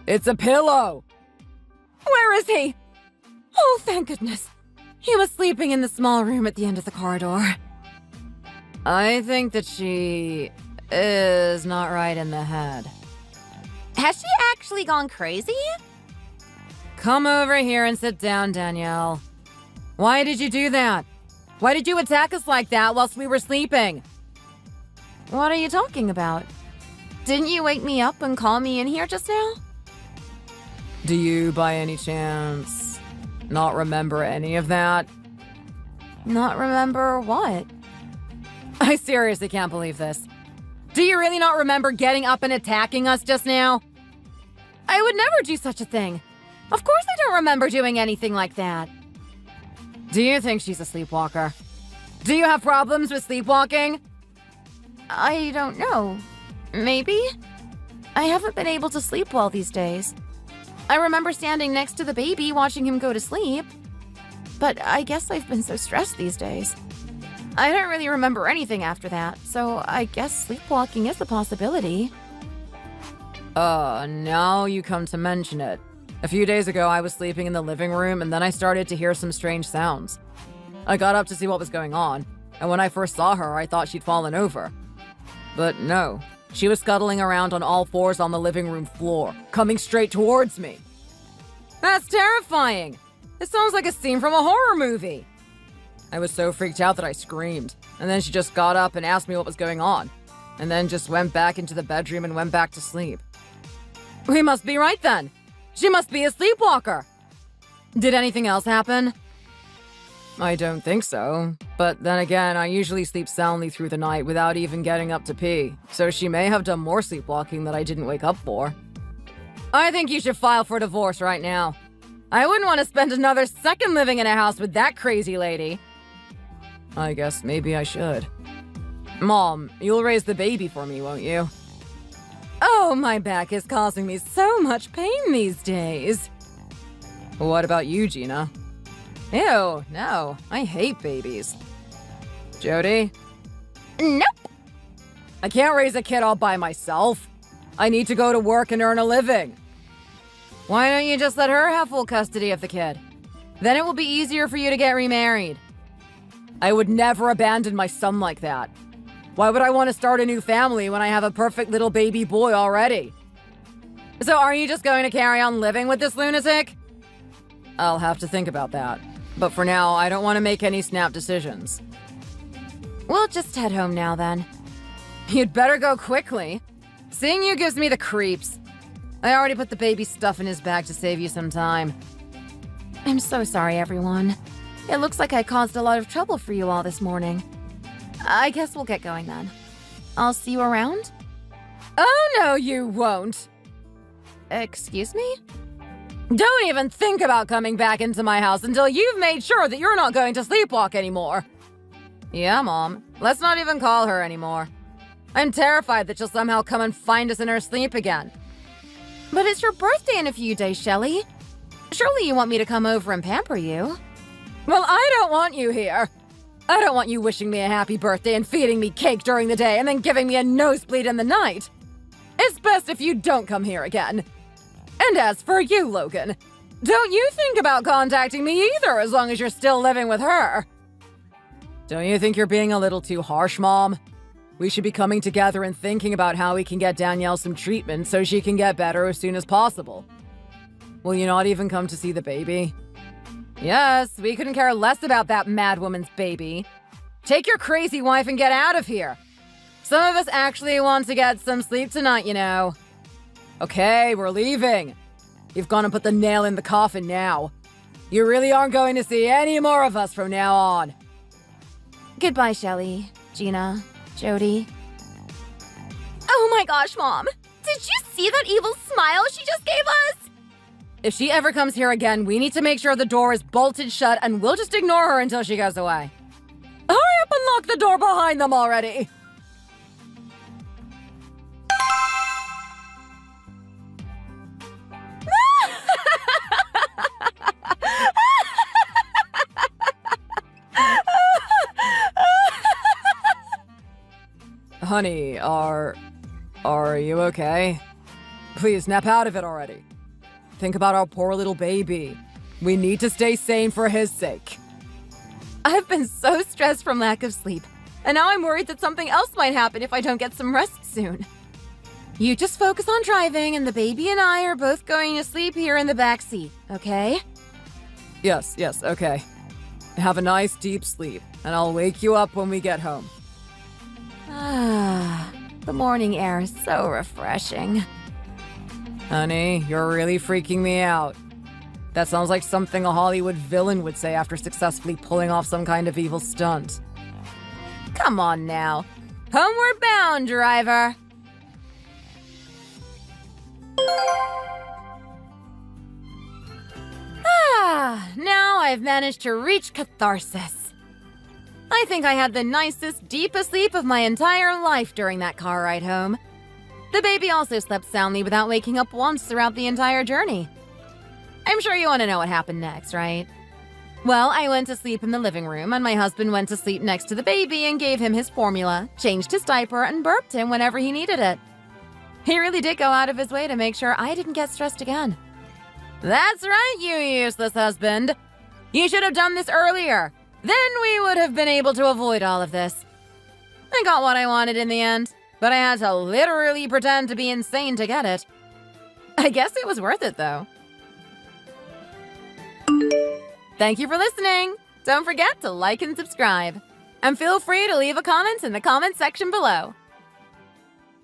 It's a pillow. Where is he? Oh, thank goodness. He was sleeping in the small room at the end of the corridor. I think that she is not right in the head. Has she actually gone crazy? Come over here and sit down, Danielle. Why did you do that? Why did you attack us like that whilst we were sleeping? What are you talking about? Didn't you wake me up and call me in here just now? Do you, by any chance, not remember any of that? Not remember what? I seriously can't believe this. Do you really not remember getting up and attacking us just now? I would never do such a thing. Of course I don't remember doing anything like that. Do you think she's a sleepwalker? Do you have problems with sleepwalking? I don't know. Maybe? I haven't been able to sleep well these days. I remember standing next to the baby watching him go to sleep. But I guess I've been so stressed these days. I don't really remember anything after that, so I guess sleepwalking is a possibility. Now you come to mention it. A few days ago, I was sleeping in the living room, and then I started to hear some strange sounds. I got up to see what was going on, and when I first saw her, I thought she'd fallen over. But no, she was scuttling around on all fours on the living room floor, coming straight towards me. That's terrifying! It sounds like a scene from a horror movie. I was so freaked out that I screamed, and then she just got up and asked me what was going on, and then just went back into the bedroom and went back to sleep. We must be right then. She must be a sleepwalker. Did anything else happen? I don't think so. But then again, I usually sleep soundly through the night without even getting up to pee, so she may have done more sleepwalking that I didn't wake up for. I think you should file for divorce right now. I wouldn't want to spend another second living in a house with that crazy lady. I guess maybe I should. Mom, you'll raise the baby for me, won't you? Oh, my back is causing me so much pain these days. What about you, Gina? Ew, no, I hate babies. Jody? Nope. I can't raise a kid all by myself. I need to go to work and earn a living. Why don't you just let her have full custody of the kid? Then it will be easier for you to get remarried. I would never abandon my son like that. Why would I want to start a new family when I have a perfect little baby boy already? So are you just going to carry on living with this lunatic? I'll have to think about that. But for now, I don't want to make any snap decisions. We'll just head home now then. You'd better go quickly. Seeing you gives me the creeps. I already put the baby stuff in his bag to save you some time. I'm so sorry, everyone. It looks like I caused a lot of trouble for you all this morning. I guess we'll get going then. I'll see you around? Oh, no, you won't. Excuse me? Don't even think about coming back into my house until you've made sure that you're not going to sleepwalk anymore. Yeah, Mom. Let's not even call her anymore. I'm terrified that she'll somehow come and find us in her sleep again. But it's your birthday in a few days, Shelley. Surely you want me to come over and pamper you? Well, I don't want you here. I don't want you wishing me a happy birthday and feeding me cake during the day and then giving me a nosebleed in the night. It's best if you don't come here again. And as for you, Logan, don't you think about contacting me either as long as you're still living with her. Don't you think you're being a little too harsh, Mom? We should be coming together and thinking about how we can get Danielle some treatment so she can get better as soon as possible. Will you not even come to see the baby? Yes, we couldn't care less about that mad woman's baby. Take your crazy wife and get out of here. Some of us actually want to get some sleep tonight, you know. Okay, we're leaving. You've gone and put the nail in the coffin now. You really aren't going to see any more of us from now on. Goodbye, Shelley, Gina, Jody. Oh my gosh, Mom! Did you see that evil smile she just gave us? If she ever comes here again, we need to make sure the door is bolted shut and we'll just ignore her until she goes away. Hurry up and lock the door behind them already! Honey, are you okay? Please, snap out of it already. Think about our poor little baby. We need to stay sane for his sake. I've been so stressed from lack of sleep, and now I'm worried that something else might happen if I don't get some rest soon. You just focus on driving, and the baby and I are both going to sleep here in the back seat, okay? Yes, okay. Have a nice deep sleep, and I'll wake you up when we get home. Ah, the morning air is so refreshing. Honey, you're really freaking me out. That sounds like something a Hollywood villain would say after successfully pulling off some kind of evil stunt. Come on now. Homeward bound, driver. Now I've managed to reach catharsis. I think I had the nicest, deepest sleep of my entire life during that car ride home. The baby also slept soundly without waking up once throughout the entire journey. I'm sure you want to know what happened next, right? Well, I went to sleep in the living room, and my husband went to sleep next to the baby and gave him his formula, changed his diaper, and burped him whenever he needed it. He really did go out of his way to make sure I didn't get stressed again. That's right, you useless husband. You should have done this earlier. Then we would have been able to avoid all of this. I got what I wanted in the end, but I had to literally pretend to be insane to get it. I guess it was worth it, though. Thank you for listening. Don't forget to like and subscribe. And feel free to leave a comment in the comment section below.